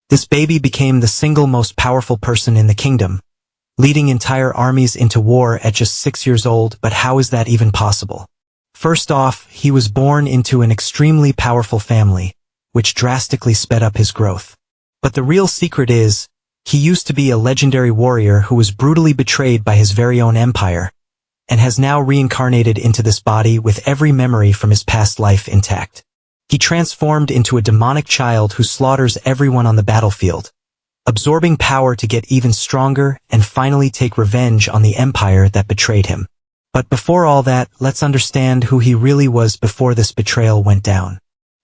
This baby became the single most powerful person in the kingdom, leading entire armies into war at just 6 years old. But how is that even possible? First off, he was born into an extremely powerful family, which drastically sped up his growth. But the real secret is, he used to be a legendary warrior who was brutally betrayed by his very own empire, and has now reincarnated into this body with every memory from his past life intact. He transformed into a demonic child who slaughters everyone on the battlefield, absorbing power to get even stronger and finally take revenge on the empire that betrayed him. But before all that, let's understand who he really was before this betrayal went down.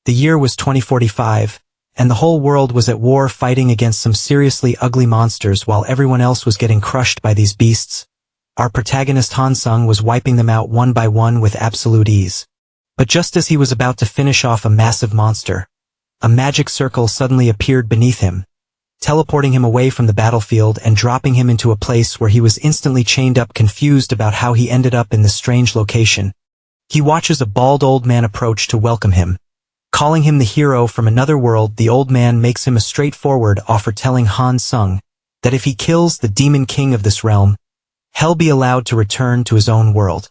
The year was 2045, and the whole world was at war fighting against some seriously ugly monsters while everyone else was getting crushed by these beasts. Our protagonist Han Sung was wiping them out one by one with absolute ease. But just as he was about to finish off a massive monster, a magic circle suddenly appeared beneath him, teleporting him away from the battlefield and dropping him into a place where he was instantly chained up, confused about how he ended up in this strange location. He watches a bald old man approach to welcome him. Calling him the hero from another world, the old man makes him a straightforward offer, telling Han Sung that if he kills the demon king of this realm, he'll be allowed to return to his own world.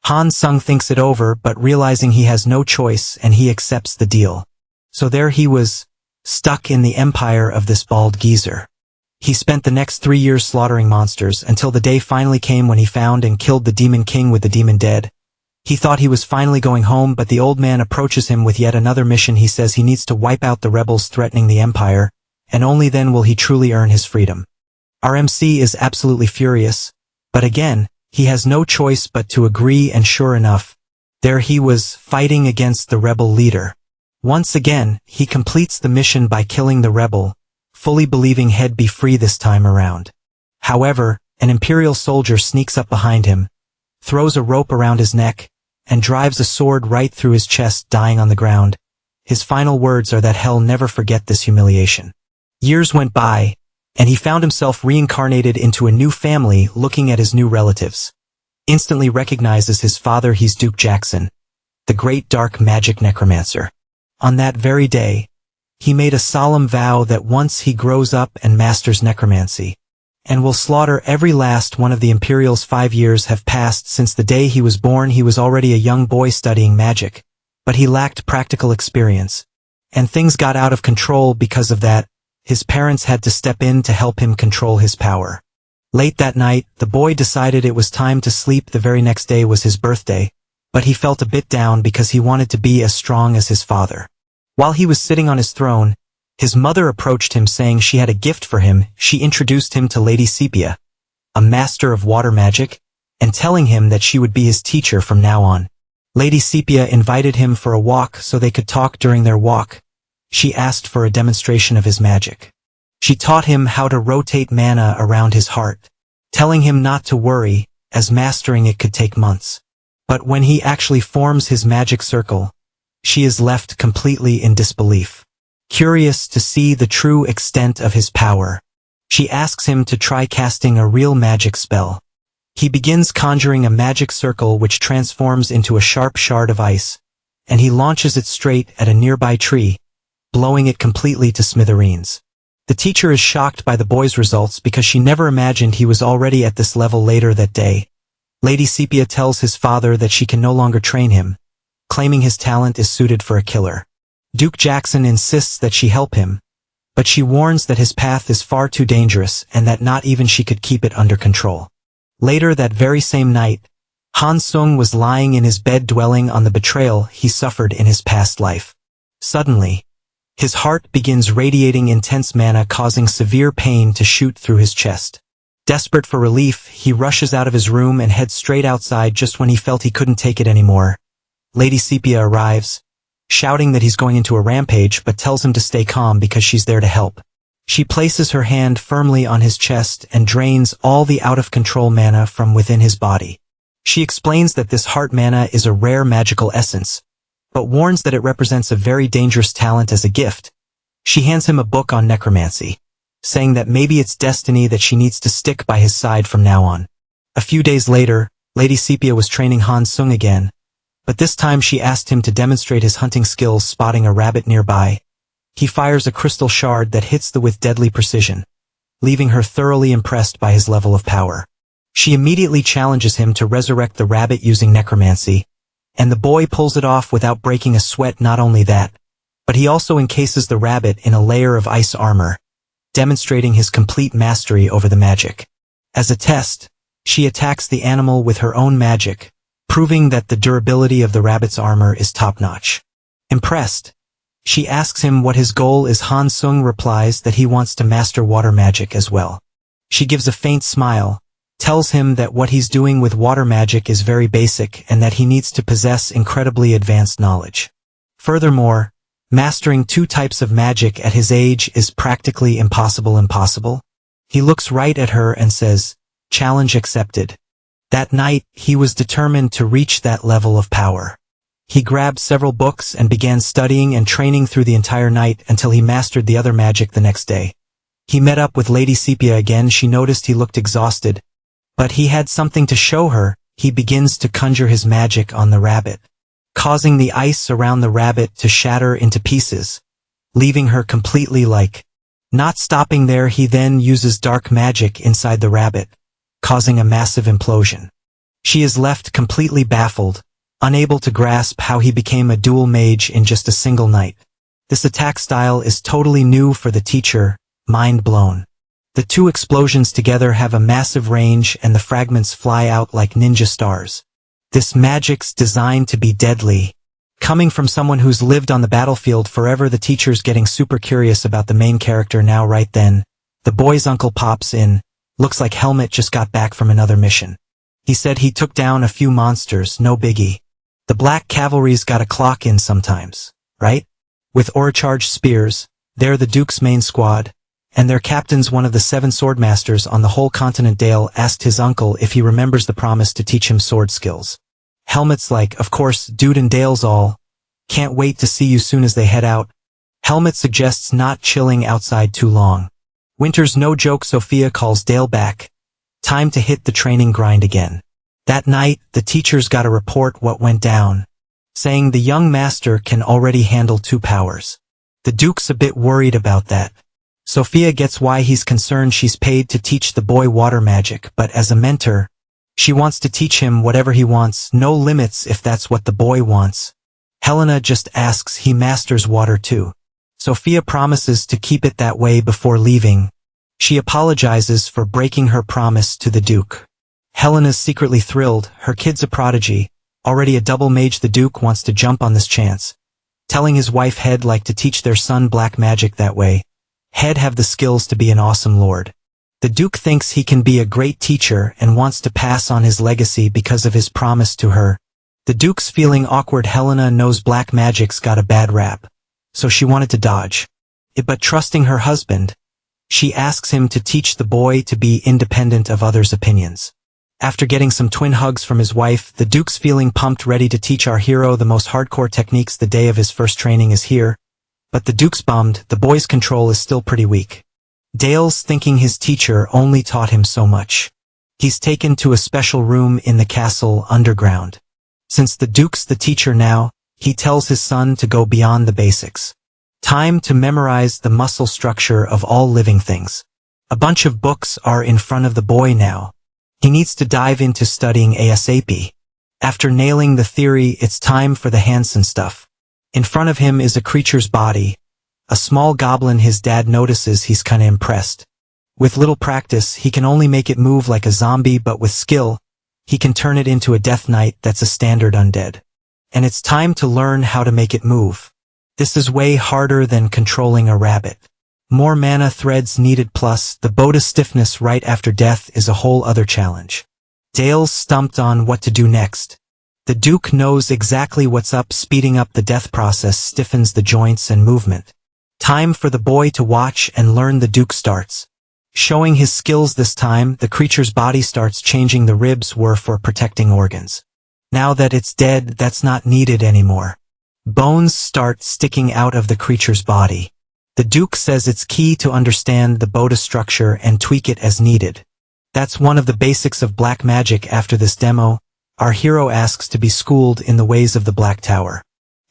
Han Sung thinks it over, but realizing he has no choice, and he accepts the deal. So there he was, stuck in the empire of this bald geezer. He spent the next 3 years slaughtering monsters until the day finally came when he found and killed the demon king with the demon dead. He thought he was finally going home, but the old man approaches him with yet another mission. He says he needs to wipe out the rebels threatening the empire, and only then will he truly earn his freedom. Our MC is absolutely furious, but again, he has no choice but to agree, and sure enough, there he was, fighting against the rebel leader. Once again, he completes the mission by killing the rebel, fully believing he'd be free this time around. However, an Imperial soldier sneaks up behind him, throws a rope around his neck, and drives a sword right through his chest, dying on the ground. His final words are that he'll never forget this humiliation. Years went by, and he found himself reincarnated into a new family. Looking at his new relatives, instantly recognizes his father. He's Duke Jackson, the great dark magic necromancer. On that very day, he made a solemn vow that once he grows up and masters necromancy, and will slaughter every last one of the Imperials. 5 years have passed since the day he was born. He was already a young boy studying magic, but he lacked practical experience, and things got out of control because of that. His parents had to step in to help him control his power. Late that night, the boy decided it was time to sleep. The very next day was his birthday, but he felt a bit down because he wanted to be as strong as his father. While he was sitting on his throne, his mother approached him saying she had a gift for him. She introduced him to Lady Sepia, a master of water magic, and telling him that she would be his teacher from now on. Lady Sepia invited him for a walk so they could talk. During their walk, she asked for a demonstration of his magic. She taught him how to rotate mana around his heart, telling him not to worry, as mastering it could take months. But when he actually forms his magic circle, she is left completely in disbelief. Curious to see the true extent of his power, she asks him to try casting a real magic spell. He begins conjuring a magic circle which transforms into a sharp shard of ice, and he launches it straight at a nearby tree, blowing it completely to smithereens. The teacher is shocked by the boy's results because she never imagined he was already at this level. Later that day, Lady Sepia tells his father that she can no longer train him, claiming his talent is suited for a killer. Duke Jackson insists that she help him, but she warns that his path is far too dangerous and that not even she could keep it under control. Later that very same night, Han Sung was lying in his bed dwelling on the betrayal he suffered in his past life. Suddenly, his heart begins radiating intense mana, causing severe pain to shoot through his chest. Desperate for relief, he rushes out of his room and heads straight outside. Just when he felt he couldn't take it anymore, Lady Sepia arrives, shouting that he's going into a rampage, but tells him to stay calm because she's there to help. She places her hand firmly on his chest and drains all the out-of-control mana from within his body. She explains that this heart mana is a rare magical essence, but warns that it represents a very dangerous talent as a gift. She hands him a book on necromancy, saying that maybe it's destiny that she needs to stick by his side from now on. A few days later, Lady Sepia was training Han Sung again, but this time she asked him to demonstrate his hunting skills. Spotting a rabbit nearby, He fires a crystal shard that hits the with deadly precision, leaving her thoroughly impressed by his level of power. She immediately challenges him to resurrect the rabbit using necromancy, and the boy pulls it off without breaking a sweat. Not only that, but he also encases the rabbit in a layer of ice armor, demonstrating his complete mastery over the magic. As a test, she attacks the animal with her own magic, proving that the durability of the rabbit's armor is top-notch. Impressed, she asks him what his goal is. Han Sung replies that he wants to master water magic as well. She gives a faint smile, tells him that what he's doing with water magic is very basic and that he needs to possess incredibly advanced knowledge. Furthermore, mastering 2 types of magic at his age is practically impossible. He looks right at her and says, "Challenge accepted." That night, he was determined to reach that level of power. He grabbed several books and began studying and training through the entire night until he mastered the other magic the next day. He met up with Lady Sepia again. She noticed he looked exhausted, but he had something to show her. He begins to conjure his magic on the rabbit, causing the ice around the rabbit to shatter into pieces, leaving her completely like. Not stopping there, he then uses dark magic inside the rabbit, causing a massive implosion. She is left completely baffled, unable to grasp how he became a dual mage in just a single night. This attack style is totally new for the teacher, mind blown. The 2 explosions together have a massive range and the fragments fly out like ninja stars. This magic's designed to be deadly. Coming from someone who's lived on the battlefield forever, the teacher's getting super curious about the main character now. Right then, the boy's uncle pops in. Looks like Helmet just got back from another mission. He said he took down a few monsters, no biggie. The Black Cavalry's gotta clock in sometimes, right? With aura-charged spears, they're the Duke's main squad, and their captain's one of the 7 swordmasters on the whole continent. Dale asked his uncle if he remembers the promise to teach him sword skills. Helmet's like, "Of course, dude," and Dale's all, "Can't wait to see you soon." As they head out, Helmet suggests not chilling outside too long. Winter's no joke. Sophia calls Dale back. Time to hit the training grind again. That night, the teacher's gotta report what went down, saying the young master can already handle 2 powers. The Duke's a bit worried about that. Sophia gets why he's concerned. She's paid to teach the boy water magic, but as a mentor, she wants to teach him whatever he wants, no limits if that's what the boy wants. Helena just asks he masters water too. Sophia promises to keep it that way before leaving. She apologizes for breaking her promise to the Duke. Helena's secretly thrilled. Her kid's a prodigy, already a double mage. The Duke wants to jump on this chance, telling his wife Head like to teach their son black magic that way. Head have the skills to be an awesome lord. The Duke thinks he can be a great teacher and wants to pass on his legacy because of his promise to her. The Duke's feeling awkward. Helena knows black magic's got a bad rap, so she wanted to dodge it, but trusting her husband, she asks him to teach the boy to be independent of others' opinions. After getting some twin hugs from his wife, the Duke's feeling pumped, ready to teach our hero the most hardcore techniques. The day of his first training is here, but the Duke's bummed. The boy's control is still pretty weak. Dale's thinking his teacher only taught him so much. He's taken to a special room in the castle underground. Since the Duke's the teacher now, he tells his son to go beyond the basics. Time to memorize the muscle structure of all living things. A bunch of books are in front of the boy now. He needs to dive into studying ASAP. After nailing the theory, it's time for the Hansen stuff. In front of him is a creature's body. A small goblin. His dad notices he's kinda impressed. With little practice, he can only make it move like a zombie, but with skill, he can turn it into a Death Knight that's a standard undead. And it's time to learn how to make it move. This is way harder than controlling a rabbit. More mana threads needed, plus the Boda's stiffness right after death is a whole other challenge. Dale's stumped on what to do next. The Duke knows exactly what's up. Speeding up the death process stiffens the joints and movement. Time for the boy to watch and learn. The Duke starts showing his skills. This time, the creature's body starts changing. The ribs were for protecting organs. Now that it's dead, that's not needed anymore. Bones start sticking out of the creature's body. The Duke says it's key to understand the Boda structure and tweak it as needed. That's one of the basics of black magic. After this demo, our hero asks to be schooled in the ways of the Black Tower.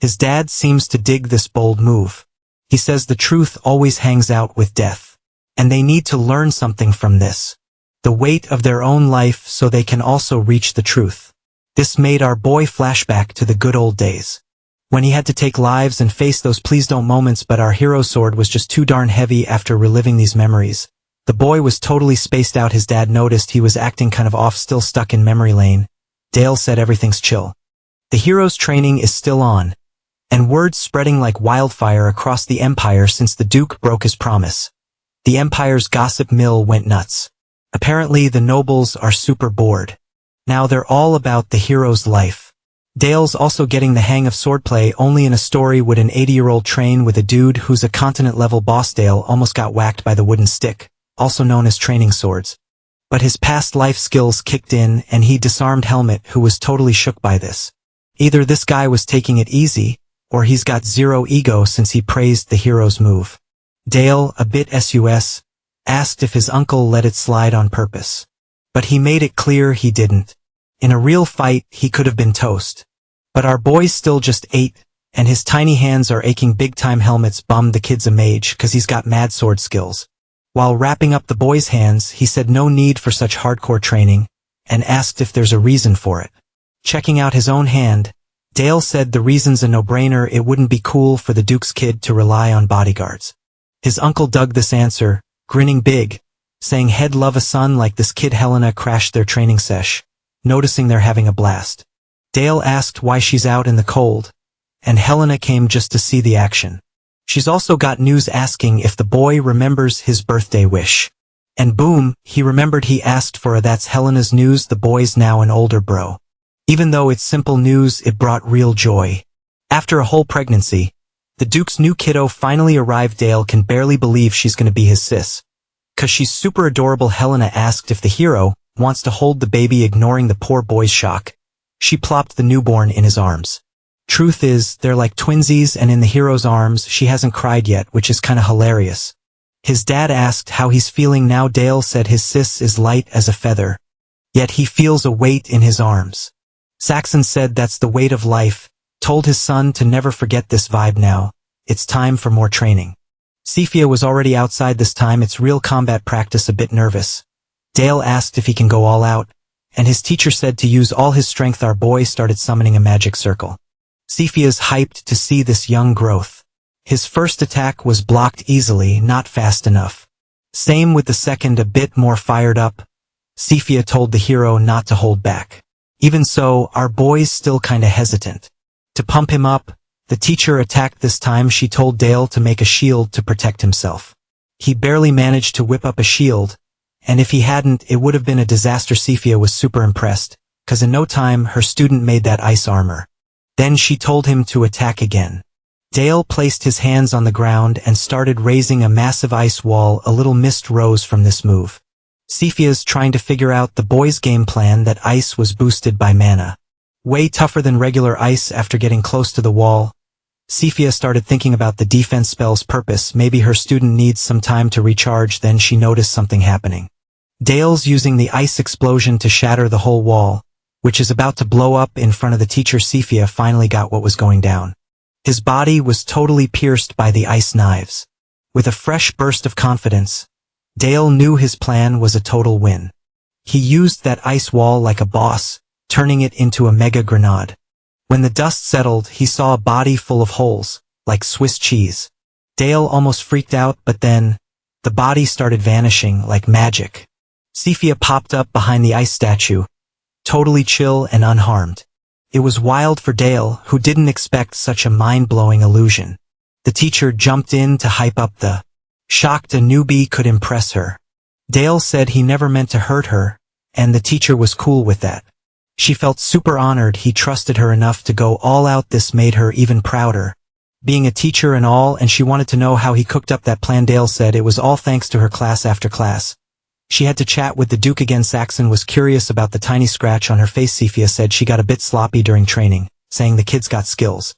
His dad seems to dig this bold move. He says the truth always hangs out with death. And they need to learn something from this. The weight of their own life so they can also reach the truth. This made our boy flashback to the good old days. When he had to take lives and face those please don't moments, but our hero's sword was just too darn heavy. After reliving these memories, the boy was totally spaced out. His dad noticed he was acting kind of off, still stuck in memory lane. Dale said everything's chill. The hero's training is still on, and word's spreading like wildfire across the empire since the Duke broke his promise. The empire's gossip mill went nuts. Apparently the nobles are super bored. Now they're all about the hero's life. Dale's also getting the hang of swordplay. Only in a story would an 80-year-old train with a dude who's a continent-level boss. Dale almost got whacked by the wooden stick, also known as training swords. But his past life skills kicked in and he disarmed Helmet, who was totally shook by this. Either this guy was taking it easy, or he's got zero ego since he praised the hero's move. Dale, a bit sus, asked if his uncle let it slide on purpose. But he made it clear he didn't. In a real fight, he could have been toast. But our boy's still just 8, and his tiny hands are aching big time. Helmet's bummed the kid's a mage cause he's got mad sword skills. While wrapping up the boy's hands, he said no need for such hardcore training, and asked if there's a reason for it. Checking out his own hand, Dale said the reason's a no-brainer. It wouldn't be cool for the Duke's kid to rely on bodyguards. His uncle dug this answer, grinning big, saying he'd love a son like this kid. Helena crashed their training sesh, noticing they're having a blast. Dale asked why she's out in the cold, and Helena came just to see the action. She's also got news, asking if the boy remembers his birthday wish. And boom, he remembered. He asked for a that's Helena's news. The boy's now an older bro. Even though it's simple news, it brought real joy. After a whole pregnancy, the Duke's new kiddo finally arrived. Dale can barely believe she's gonna be his sis. Cause she's super adorable. Helena asked if the hero wants to hold the baby. Ignoring the poor boy's shock, she plopped the newborn in his arms. Truth is, they're like twinsies, and in the hero's arms, she hasn't cried yet, which is kinda hilarious. His dad asked how he's feeling now. Dale said his sis is light as a feather, yet he feels a weight in his arms. Saxon said that's the weight of life, told his son to never forget this vibe. Now, it's time for more training. Cephia was already outside this time. It's real combat practice. A bit nervous, Dale asked if he can go all out, and his teacher said to use all his strength. Our boy started summoning a magic circle. Cephia's hyped to see this young growth. His first attack was blocked easily, not fast enough. Same with the second, a bit more fired up. Cephia told the hero not to hold back. Even so, our boy's still kinda hesitant. To pump him up, the teacher attacked this time. She told Dale to make a shield to protect himself. He barely managed to whip up a shield, and if he hadn't, it would have been a disaster. Cephia was super impressed, cause in no time her student made that ice armor. Then she told him to attack again. Dale placed his hands on the ground and started raising a massive ice wall. A little mist rose from this move. Cephia's trying to figure out the boy's game plan. That ice was boosted by mana. Way tougher than regular ice. After getting close to the wall, Cephia started thinking about the defense spell's purpose. Maybe her student needs some time to recharge. Then she noticed something happening. Dale's using the ice explosion to shatter the whole wall, which is about to blow up in front of the teacher. Cephia finally got what was going down. His body was totally pierced by the ice knives. With a fresh burst of confidence, Dale knew his plan was a total win. He used that ice wall like a boss, turning it into a mega grenade. When the dust settled, he saw a body full of holes, like Swiss cheese. Dale almost freaked out, but then, the body started vanishing like magic. Cephia popped up behind the ice statue, totally chill and unharmed. It was wild for Dale, who didn't expect such a mind-blowing illusion. The teacher jumped in to hype up the shocked a newbie could impress her. Dale said he never meant to hurt her, and the teacher was cool with that. She felt super honored he trusted her enough to go all out. This made her even prouder, being a teacher and all, and she wanted to know how he cooked up that plan. Dale said it was all thanks to her. Class after class, she had to chat with the Duke again. Saxon was curious about the tiny scratch on her face. Cephia said she got a bit sloppy during training, saying the kid's got skills.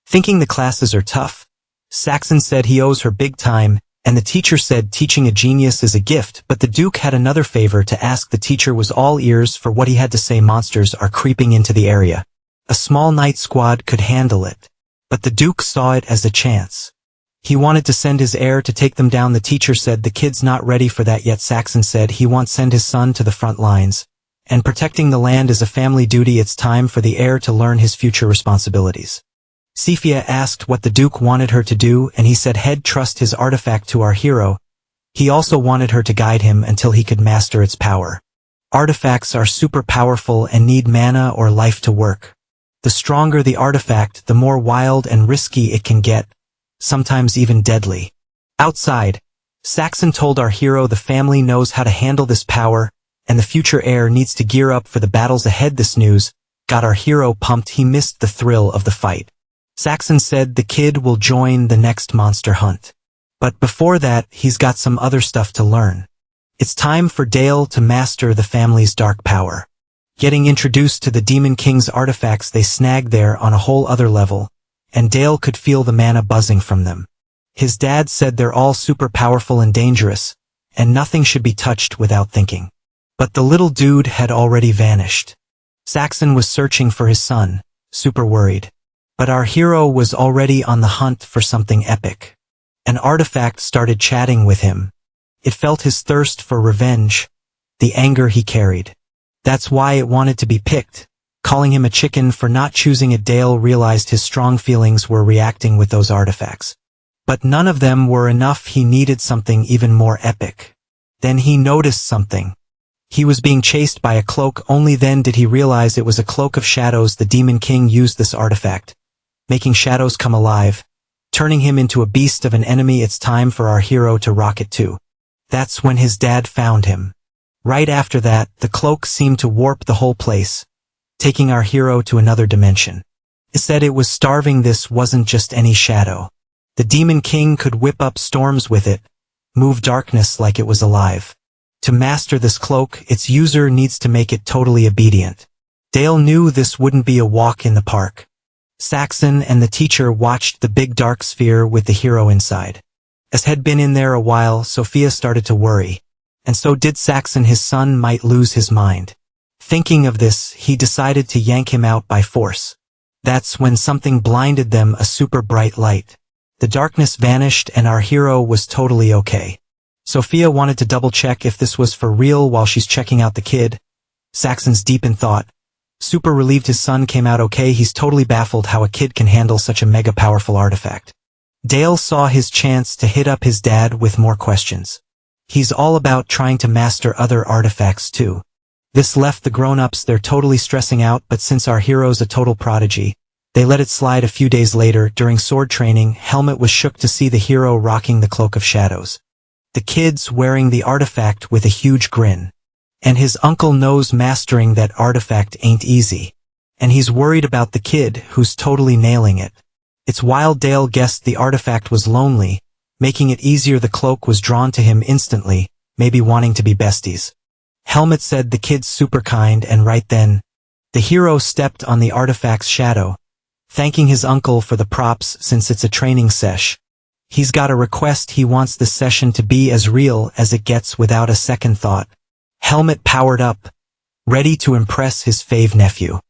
Thinking the classes are tough, Saxon said he owes her big time, and the teacher said teaching a genius is a gift. But the Duke had another favor to ask. The teacher was all ears for what he had to say. Monsters are creeping into the area. A small night squad could handle it, but the Duke saw it as a chance. He wanted to send his heir to take them down. The teacher said the kid's not ready for that yet. Saxon said he wants to send his son to the front lines. And protecting the land is a family duty. It's time for the heir to learn his future responsibilities. Sifia asked what the Duke wanted her to do, and he said he'd trust his artifact to our hero. He also wanted her to guide him until he could master its power. Artifacts are super powerful and need mana or life to work. The stronger the artifact, the more wild and risky it can get, sometimes even deadly. Outside, Saxon told our hero the family knows how to handle this power, and the future heir needs to gear up for the battles ahead. This news got our hero pumped. He missed the thrill of the fight. Saxon said the kid will join the next monster hunt. But before that, he's got some other stuff to learn. It's time for Dale to master the family's dark power. Getting introduced to the Demon King's artifacts they snagged there on a whole other level, and Dale could feel the mana buzzing from them. His dad said they're all super powerful and dangerous, and nothing should be touched without thinking. But the little dude had already vanished. Saxon was searching for his son, super worried. But our hero was already on the hunt for something epic. An artifact started chatting with him. It felt his thirst for revenge, the anger he carried. That's why it wanted to be picked, calling him a chicken for not choosing it. Dale realized his strong feelings were reacting with those artifacts. But none of them were enough. He needed something even more epic. Then he noticed something. He was being chased by a cloak. Only then did he realize it was a cloak of shadows. The Demon King used this artifact, making shadows come alive, turning him into a beast of an enemy. It's time for our hero to rock it too. That's when his dad found him. Right after that, the cloak seemed to warp the whole place, taking our hero to another dimension. It said it was starving. This wasn't just any shadow. The Demon King could whip up storms with it, move darkness like it was alive. To master this cloak, its user needs to make it totally obedient. Dale knew this wouldn't be a walk in the park. Saxon and the teacher watched the big dark sphere with the hero inside. As had been in there a while, Sophia started to worry. And so did Saxon. His son might lose his mind. Thinking of this, he decided to yank him out by force. That's when something blinded them, a super bright light. The darkness vanished and our hero was totally okay. Sophia wanted to double-check if this was for real while she's checking out the kid. Saxon's deep in thought. Super relieved his son came out okay. He's totally baffled how a kid can handle such a mega-powerful artifact. Dale saw his chance to hit up his dad with more questions. He's all about trying to master other artifacts too. This left the grown-ups. They're totally stressing out, but since our hero's a total prodigy, they let it slide. A few days later, during sword training, Helmet was shook to see the hero rocking the Cloak of Shadows. The kid's wearing the artifact with a huge grin. And his uncle knows mastering that artifact ain't easy. And he's worried about the kid, who's totally nailing it. It's wild. Dale guessed the artifact was lonely, making it easier. The cloak was drawn to him instantly, maybe wanting to be besties. Helmet said the kid's super kind, and right then, the hero stepped on the artifact's shadow, thanking his uncle for the props since it's a training sesh. He's got a request. He wants the session to be as real as it gets. Without a second thought, Helmet powered up, ready to impress his fave nephew.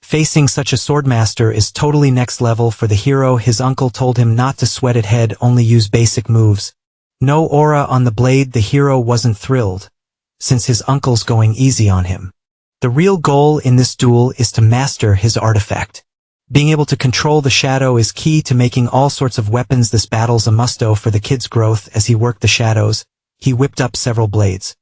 Facing such a swordmaster is totally next level for the hero. His uncle told him not to sweat it, head only use basic moves. No aura on the blade. The hero wasn't thrilled, since his uncle's going easy on him. The real goal in this duel is to master his artifact. Being able to control the shadow is key to making all sorts of weapons. This battle's a musto for the kid's growth. As he worked the shadows, he whipped up several blades.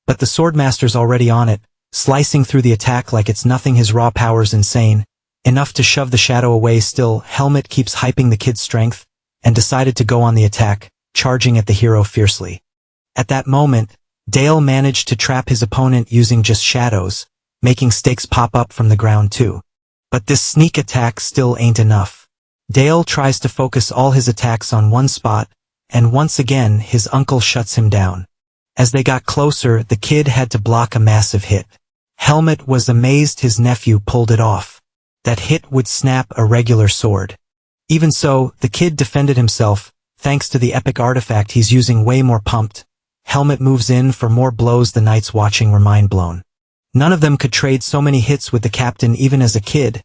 But the swordmaster's already on it, slicing through the attack like it's nothing. His raw power's insane, enough to shove the shadow away. Still, Helmet keeps hyping the kid's strength, and decided to go on the attack, charging at the hero fiercely. At that moment, Dale managed to trap his opponent using just shadows, making stakes pop up from the ground too. But this sneak attack still ain't enough. Dale tries to focus all his attacks on one spot, and once again his uncle shuts him down. As they got closer, the kid had to block a massive hit. Helmet was amazed his nephew pulled it off. That hit would snap a regular sword. Even so, the kid defended himself, thanks to the epic artifact he's using. Way more pumped, Helmet moves in for more blows. The knights watching were mind blown. None of them could trade so many hits with the captain even as a kid.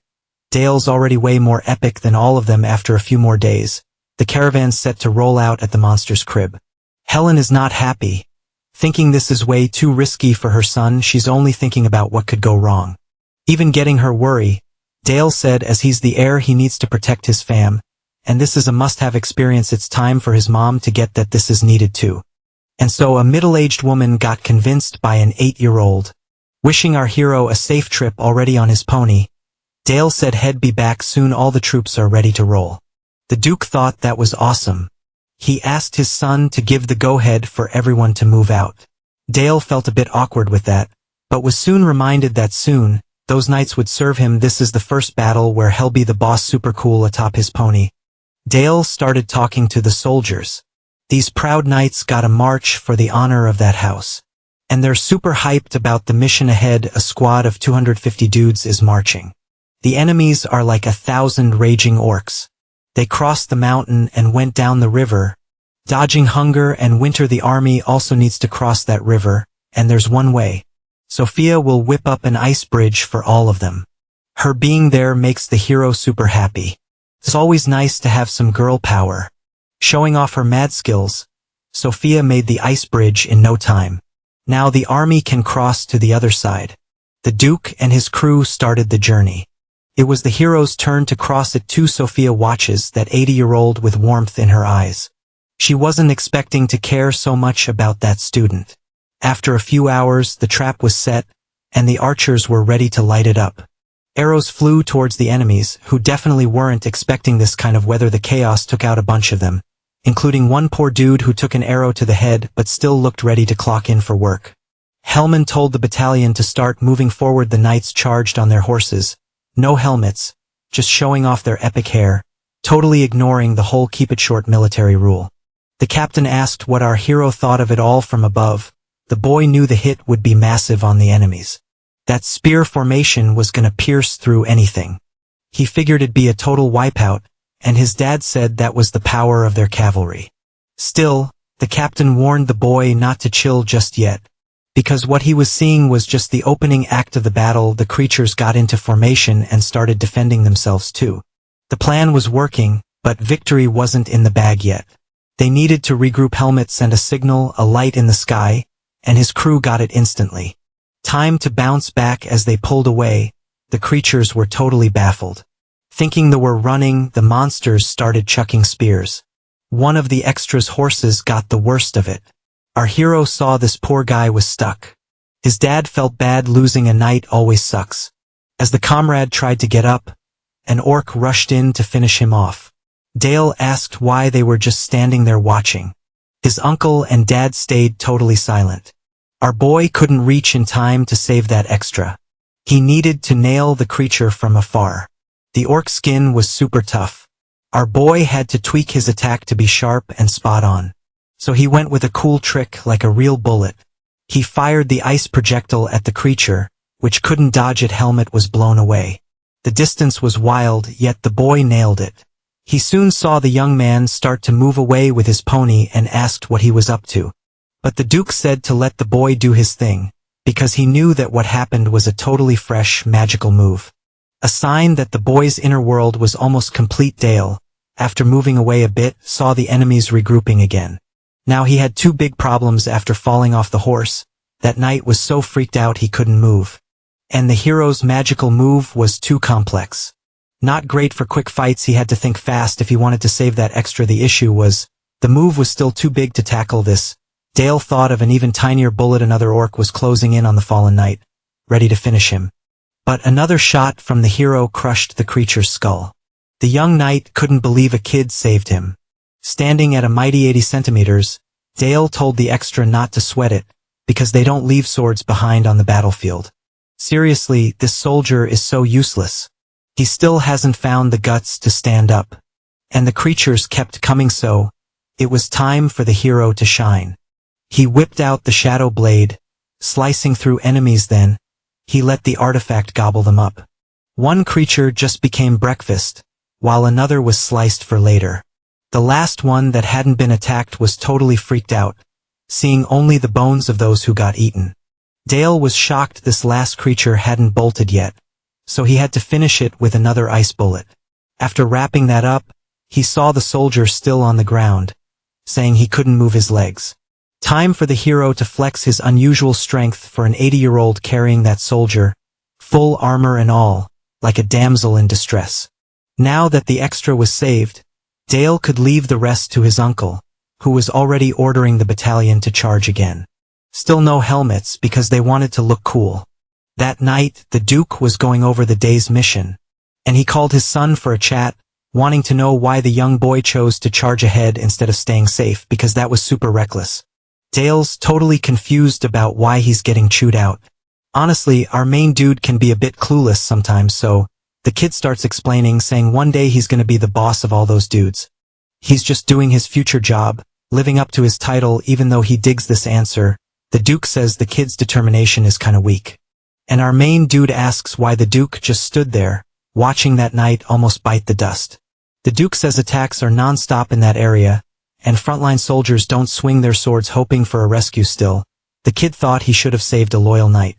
Dale's already way more epic than all of them. After a few more days, The caravan's set to roll out at the monster's crib. Helen is not happy. Thinking this is way too risky for her son, she's only thinking about what could go wrong. Even getting her worry, Dale said as he's the heir he needs to protect his fam, and this is a must-have experience. It's time for his mom to get that this is needed too. And so a middle-aged woman got convinced by an 8-year-old. Wishing our hero a safe trip already on his pony, Dale said he'd be back soon, all the troops are ready to roll. The Duke thought that was awesome. He asked his son to give the go-ahead for everyone to move out. Dale felt a bit awkward with that, but was soon reminded that soon, those knights would serve him. This is the first battle where he'll be the boss, super cool atop his pony. Dale started talking to the soldiers. These proud knights got a march for the honor of that house. And they're super hyped about the mission ahead. A squad of 250 dudes is marching. The enemies are like 1,000 raging orcs. They crossed the mountain and went down the river, dodging hunger and winter. The army also needs to cross that river, and there's one way. Sophia will whip up an ice bridge for all of them. Her being there makes the hero super happy. It's always nice to have some girl power. Showing off her mad skills, Sophia made the ice bridge in no time. Now the army can cross to the other side. The Duke and his crew started the journey. It was the hero's turn to cross it too. Sophia watches that 80-year-old with warmth in her eyes. She wasn't expecting to care so much about that student. After a few hours, the trap was set, and the archers were ready to light it up. Arrows flew towards the enemies, who definitely weren't expecting this kind of weather. The chaos took out a bunch of them, including one poor dude who took an arrow to the head but still looked ready to clock in for work. Hellman told the battalion to start moving forward. The knights charged on their horses. No helmets, just showing off their epic hair, totally ignoring the whole keep it short military rule. The captain asked what our hero thought of it all from above. The boy knew the hit would be massive on the enemies. That spear formation was gonna pierce through anything. He figured it'd be a total wipeout, and his dad said that was the power of their cavalry. Still, the captain warned the boy not to chill just yet, because what he was seeing was just the opening act of the battle. The creatures got into formation and started defending themselves too. The plan was working, but victory wasn't in the bag yet. They needed to regroup. Helmet sent a signal, a light in the sky, and his crew got it instantly. Time to bounce back. As they pulled away, the creatures were totally baffled. Thinking they were running, the monsters started chucking spears. One of the extras' horses got the worst of it. Our hero saw this poor guy was stuck. His dad felt bad. Losing a knight always sucks. As the comrade tried to get up, an orc rushed in to finish him off. Dale asked why they were just standing there watching. His uncle and dad stayed totally silent. Our boy couldn't reach in time to save that extra. He needed to nail the creature from afar. The orc skin was super tough. Our boy had to tweak his attack to be sharp and spot on. So he went with a cool trick like a real bullet. He fired the ice projectile at the creature, which couldn't dodge it. Helmet was blown away. The distance was wild, yet the boy nailed it. He soon saw the young man start to move away with his pony and asked what he was up to. But the Duke said to let the boy do his thing, because he knew that what happened was a totally fresh, magical move. A sign that the boy's inner world was almost complete. Dale, after moving away a bit, saw the enemies regrouping again. Now he had two big problems after falling off the horse. That knight was so freaked out he couldn't move. And the hero's magical move was too complex. Not great for quick fights. He had to think fast if he wanted to save that extra. The issue was, the move was still too big to tackle this. Dale thought of an even tinier bullet. Another orc was closing in on the fallen knight, ready to finish him. But another shot from the hero crushed the creature's skull. The young knight couldn't believe a kid saved him. Standing at a mighty 80 centimeters, Dale told the extra not to sweat it, because they don't leave swords behind on the battlefield. Seriously, this soldier is so useless. He still hasn't found the guts to stand up. And the creatures kept coming, so it was time for the hero to shine. He whipped out the shadow blade, slicing through enemies. Then he let the artifact gobble them up. One creature just became breakfast, while another was sliced for later. The last one that hadn't been attacked was totally freaked out, seeing only the bones of those who got eaten. Dale was shocked this last creature hadn't bolted yet, so he had to finish it with another ice bullet. After wrapping that up, He saw the soldier still on the ground, saying he couldn't move his legs. Time for the hero to flex his unusual strength for an 80-year-old carrying that soldier, full armor and all, like a damsel in distress. Now that the extra was saved, Dale could leave the rest to his uncle, who was already ordering the battalion to charge again. Still no helmets because they wanted to look cool. That night, the Duke was going over the day's mission, and he called his son for a chat, wanting to know why the young boy chose to charge ahead instead of staying safe because that was super reckless. Dale's totally confused about why he's getting chewed out. Honestly, our main dude can be a bit clueless sometimes, so the kid starts explaining, saying one day he's gonna be the boss of all those dudes. He's just doing his future job, living up to his title even though he digs this answer. The Duke says the kid's determination is kinda weak. And our main dude asks why the Duke just stood there, watching that knight almost bite the dust. The Duke says attacks are non-stop in that area, and frontline soldiers don't swing their swords hoping for a rescue still. The kid thought he should have saved a loyal knight.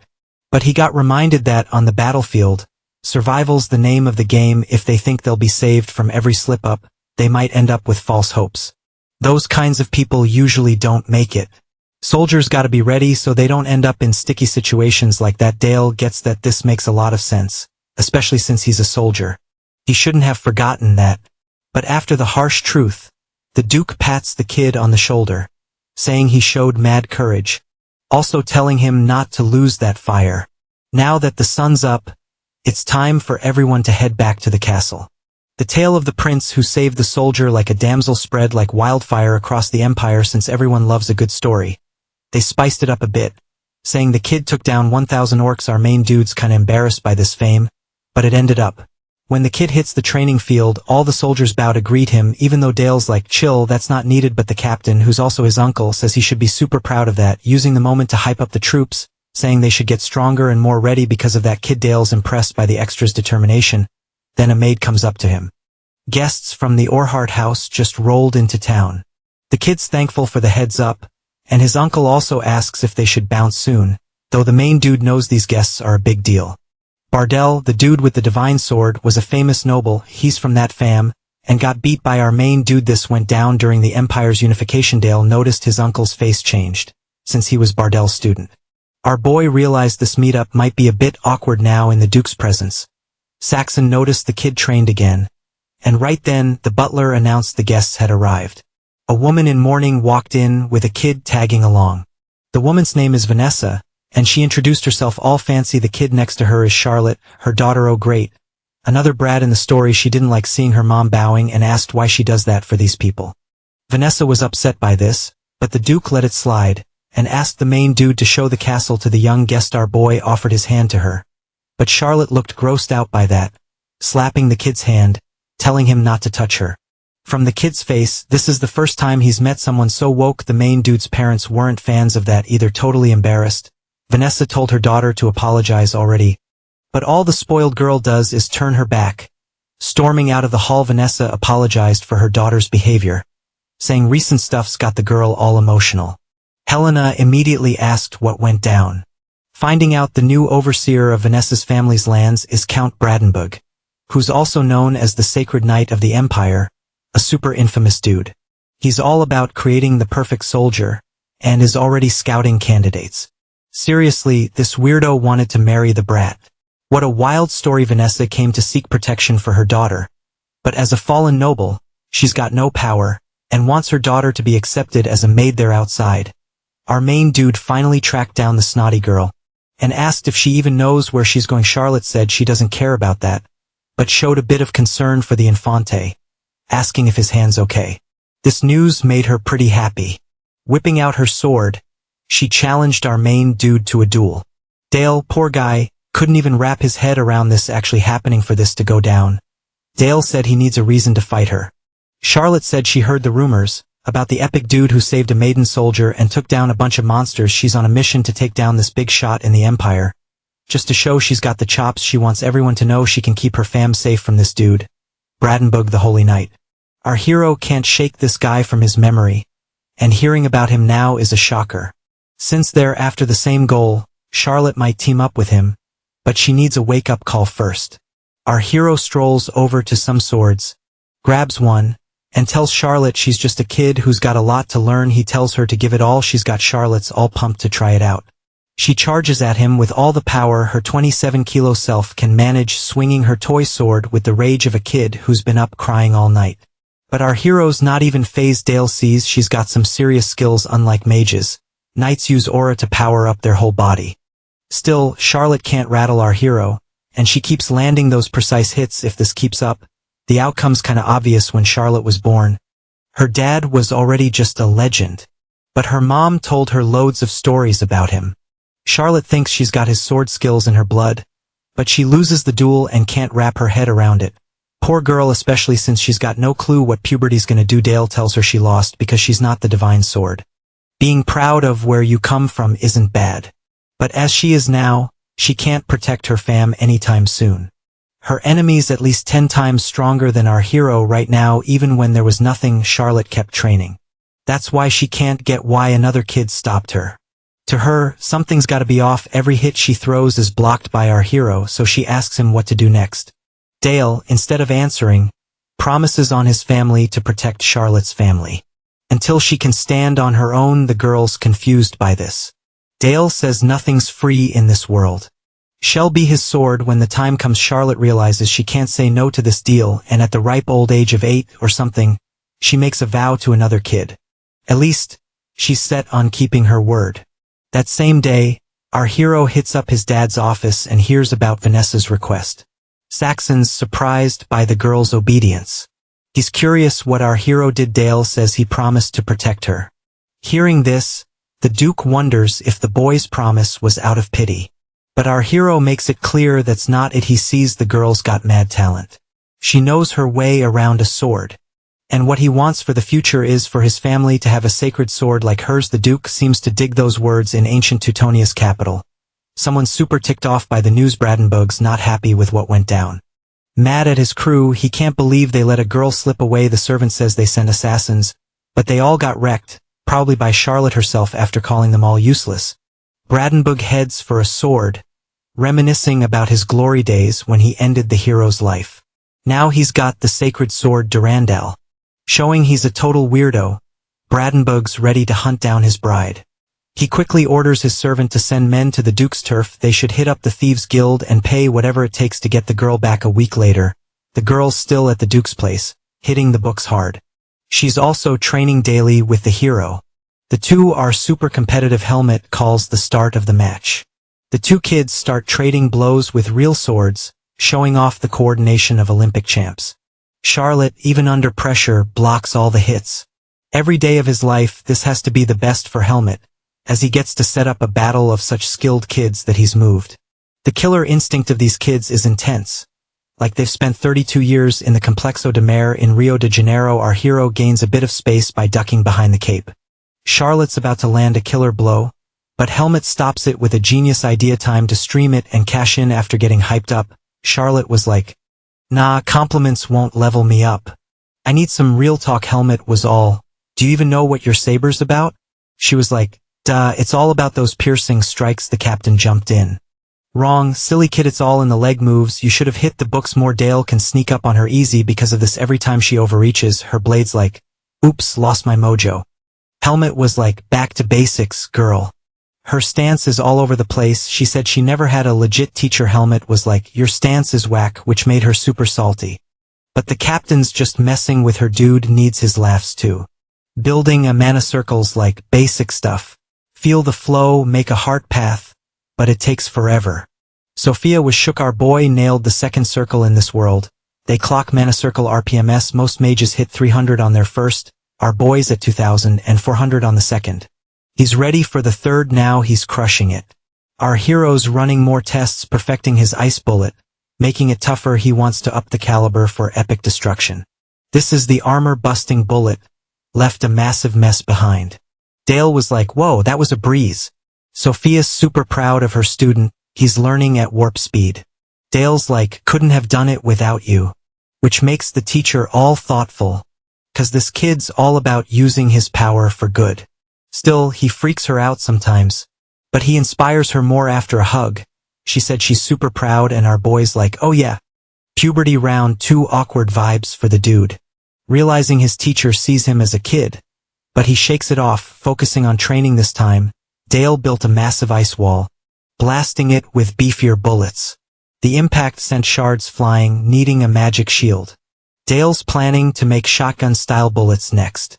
But he got reminded that on the battlefield, survival's the name of the game. If they think they'll be saved from every slip-up, they might end up with false hopes. Those kinds of people usually don't make it. Soldiers gotta be ready so they don't end up in sticky situations like that. Dale gets that this makes a lot of sense, especially since he's a soldier. He shouldn't have forgotten that. But after the harsh truth, the Duke pats the kid on the shoulder, saying he showed mad courage, also telling him not to lose that fire. Now that the sun's up, it's time for everyone to head back to the castle. The tale of the prince who saved the soldier like a damsel spread like wildfire across the empire since everyone loves a good story. They spiced it up a bit, saying the kid took down 1,000 orcs. Our main dude's kinda embarrassed by this fame, but it ended up. When the kid hits the training field, all the soldiers bow to greet him, even though Dale's like, chill, that's not needed. But the captain, who's also his uncle, says he should be super proud of that, using the moment to hype up the troops, saying they should get stronger and more ready because of that kid. Dale's impressed by the extra's determination. Then a maid comes up to him. Guests from the Orhart house just rolled into town. The kid's thankful for the heads up, and his uncle also asks if they should bounce soon, though the main dude knows these guests are a big deal. Bardell, the dude with the divine sword, was a famous noble. He's from that fam, and got beat by our main dude. This went down during the Empire's unification. Dale noticed his uncle's face changed, since he was Bardell's student. Our boy realized this meetup might be a bit awkward now in the Duke's presence. Saxon noticed the kid trained again, and right then, the butler announced the guests had arrived. A woman in mourning walked in with a kid tagging along. The woman's name is Vanessa, and she introduced herself all fancy. The kid next to her is Charlotte, her daughter. Oh great. Another brat in the story. She didn't like seeing her mom bowing and asked why she does that for these people. Vanessa was upset by this, but the Duke let it slide, and asked the main dude to show the castle to the young guest. Our boy offered his hand to her, but Charlotte looked grossed out by that, slapping the kid's hand, telling him not to touch her. From the kid's face, this is the first time he's met someone so woke. The main dude's parents weren't fans of that either. Totally embarrassed, Vanessa told her daughter to apologize already, but all the spoiled girl does is turn her back. Storming out of the hall, Vanessa apologized for her daughter's behavior, saying recent stuff's got the girl all emotional. Helena immediately asked what went down. Finding out the new overseer of Vanessa's family's lands is Count Brandenburg, who's also known as the Sacred Knight of the Empire, a super infamous dude. He's all about creating the perfect soldier, and is already scouting candidates. Seriously, this weirdo wanted to marry the brat. What a wild story. Vanessa came to seek protection for her daughter, but as a fallen noble, she's got no power, and wants her daughter to be accepted as a maid there outside. Our main dude finally tracked down the snotty girl, and asked if she even knows where she's going. Charlotte said she doesn't care about that, but showed a bit of concern for the Infante, asking if his hand's okay. This news made her pretty happy. Whipping out her sword, she challenged our main dude to a duel. Dale, poor guy, couldn't even wrap his head around this actually happening. For this to go down, Dale said he needs a reason to fight her. Charlotte said she heard the rumors about the epic dude who saved a maiden soldier and took down a bunch of monsters. She's on a mission to take down this big shot in the Empire. Just to show she's got the chops, she wants everyone to know she can keep her fam safe from this dude, Brandenburg the Holy Knight. Our hero can't shake this guy from his memory, and hearing about him now is a shocker. Since they're after the same goal, Charlotte might team up with him, but she needs a wake-up call first. Our hero strolls over to some swords, grabs one, and tells Charlotte she's just a kid who's got a lot to learn. He tells her to give it all she's got. Charlotte's all pumped to try it out. She charges at him with all the power her 27-kilo self can manage, swinging her toy sword with the rage of a kid who's been up crying all night. But our hero's not even fazed. Dale sees she's got some serious skills. Unlike mages, knights use aura to power up their whole body. Still, Charlotte can't rattle our hero, and she keeps landing those precise hits. If this keeps up, the outcome's kinda obvious. When Charlotte was born, her dad was already just a legend, but her mom told her loads of stories about him. Charlotte thinks she's got his sword skills in her blood, but she loses the duel and can't wrap her head around it. Poor girl, especially since she's got no clue what puberty's gonna do. Dale tells her she lost because she's not the divine sword. Being proud of where you come from isn't bad, but as she is now, she can't protect her fam anytime soon. Her enemy's at least 10 times stronger than our hero right now. Even when there was nothing, Charlotte kept training. That's why she can't get why another kid stopped her. To her, something's gotta be off. Every hit she throws is blocked by our hero, so she asks him what to do next. Dale, instead of answering, promises on his family to protect Charlotte's family until she can stand on her own. The girl's confused by this. Dale says nothing's free in this world. She'll be his sword when the time comes. Charlotte realizes she can't say no to this deal, and at the ripe old age of 8 or something, she makes a vow to another kid. At least, she's set on keeping her word. That same day, our hero hits up his dad's office and hears about Vanessa's request. Saxon's surprised by the girl's obedience. He's curious what our hero did. Dale says he promised to protect her. Hearing this, the Duke wonders if the boy's promise was out of pity. But our hero makes it clear that's not it. He sees the girl's got mad talent. She knows her way around a sword. And what he wants for the future is for his family to have a sacred sword like hers. The Duke seems to dig those words. In ancient Teutonia's capital, someone's super ticked off by the news. Brandenburg's not happy with what went down. Mad at his crew, he can't believe they let a girl slip away. The servant says they sent assassins, but they all got wrecked, probably by Charlotte herself after calling them all useless. Brandenburg heads for a sword, reminiscing about his glory days when he ended the hero's life. Now he's got the sacred sword Durandal. Showing he's a total weirdo, Brandenburg's ready to hunt down his bride. He quickly orders his servant to send men to the Duke's turf. They should hit up the Thieves' Guild and pay whatever it takes to get the girl back. A week later, the girl's still at the Duke's place, hitting the books hard. She's also training daily with the hero. The two are super competitive. Helmet calls the start of the match. The two kids start trading blows with real swords, showing off the coordination of Olympic champs. Charlotte, even under pressure, blocks all the hits. Every day of his life, this has to be the best for Helmet, as he gets to set up a battle of such skilled kids that he's moved. The killer instinct of these kids is intense. Like they've spent 32 years in the Complexo de Mare in Rio de Janeiro. Our hero gains a bit of space by ducking behind the cape. Charlotte's about to land a killer blow, but Helmet stops it with a genius idea. Time to stream it and cash in. After getting hyped up, Charlotte was like, "Nah, compliments won't level me up. I need some real talk." Helmet was all, "Do you even know what your saber's about?" She was like, "Duh, it's all about those piercing strikes." The captain jumped in. "Wrong, silly kid, it's all in the leg moves. You should have hit the books more." Dale can sneak up on her easy because of this. Every time she overreaches, her blade's like, "Oops, lost my mojo." Helmet was like, "Back to basics, girl." Her stance is all over the place. She said she never had a legit teacher. Helmet was like, "Your stance is whack," which made her super salty. But the captain's just messing with her. Dude needs his laughs too. Building a mana circle's like basic stuff. Feel the flow, make a heart path, but it takes forever. Sophia was shook. Our boy nailed the second circle in this world. They clock mana circle RPMs. Most mages hit 300 on their first, our boy's at 2000 and 400 on the second. He's ready for the third now. He's crushing it. Our hero's running more tests, perfecting his ice bullet, making it tougher. He wants to up the caliber for epic destruction. This is the armor-busting bullet, left a massive mess behind. Dale was like, "Whoa, that was a breeze." Sophia's super proud of her student. He's learning at warp speed. Dale's like, "Couldn't have done it without you," which makes the teacher all thoughtful, 'cause this kid's all about using his power for good. Still, he freaks her out sometimes, but he inspires her more after a hug. She said she's super proud, and our boy's like, "Oh yeah." Puberty round 2 awkward vibes for the dude. realizing his teacher sees him as a kid. But he shakes it off, focusing on training this time. Dale built a massive ice wall, blasting it with beefier bullets. The impact sent shards flying, needing a magic shield. Dale's planning to make shotgun-style bullets next.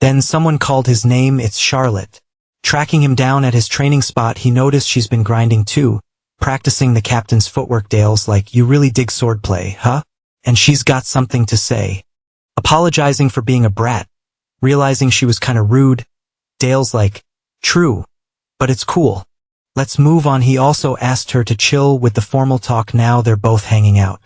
Then someone called his name. It's Charlotte. Tracking him down at his training spot, he noticed she's been grinding too, practicing the captain's footwork. Dale's like, "You really dig swordplay, huh?" And she's got something to say. Apologizing for being a brat. Realizing she was kinda rude, Dale's like, "True. But it's cool. Let's move on." He also asked her to chill with the formal talk. Now they're both hanging out.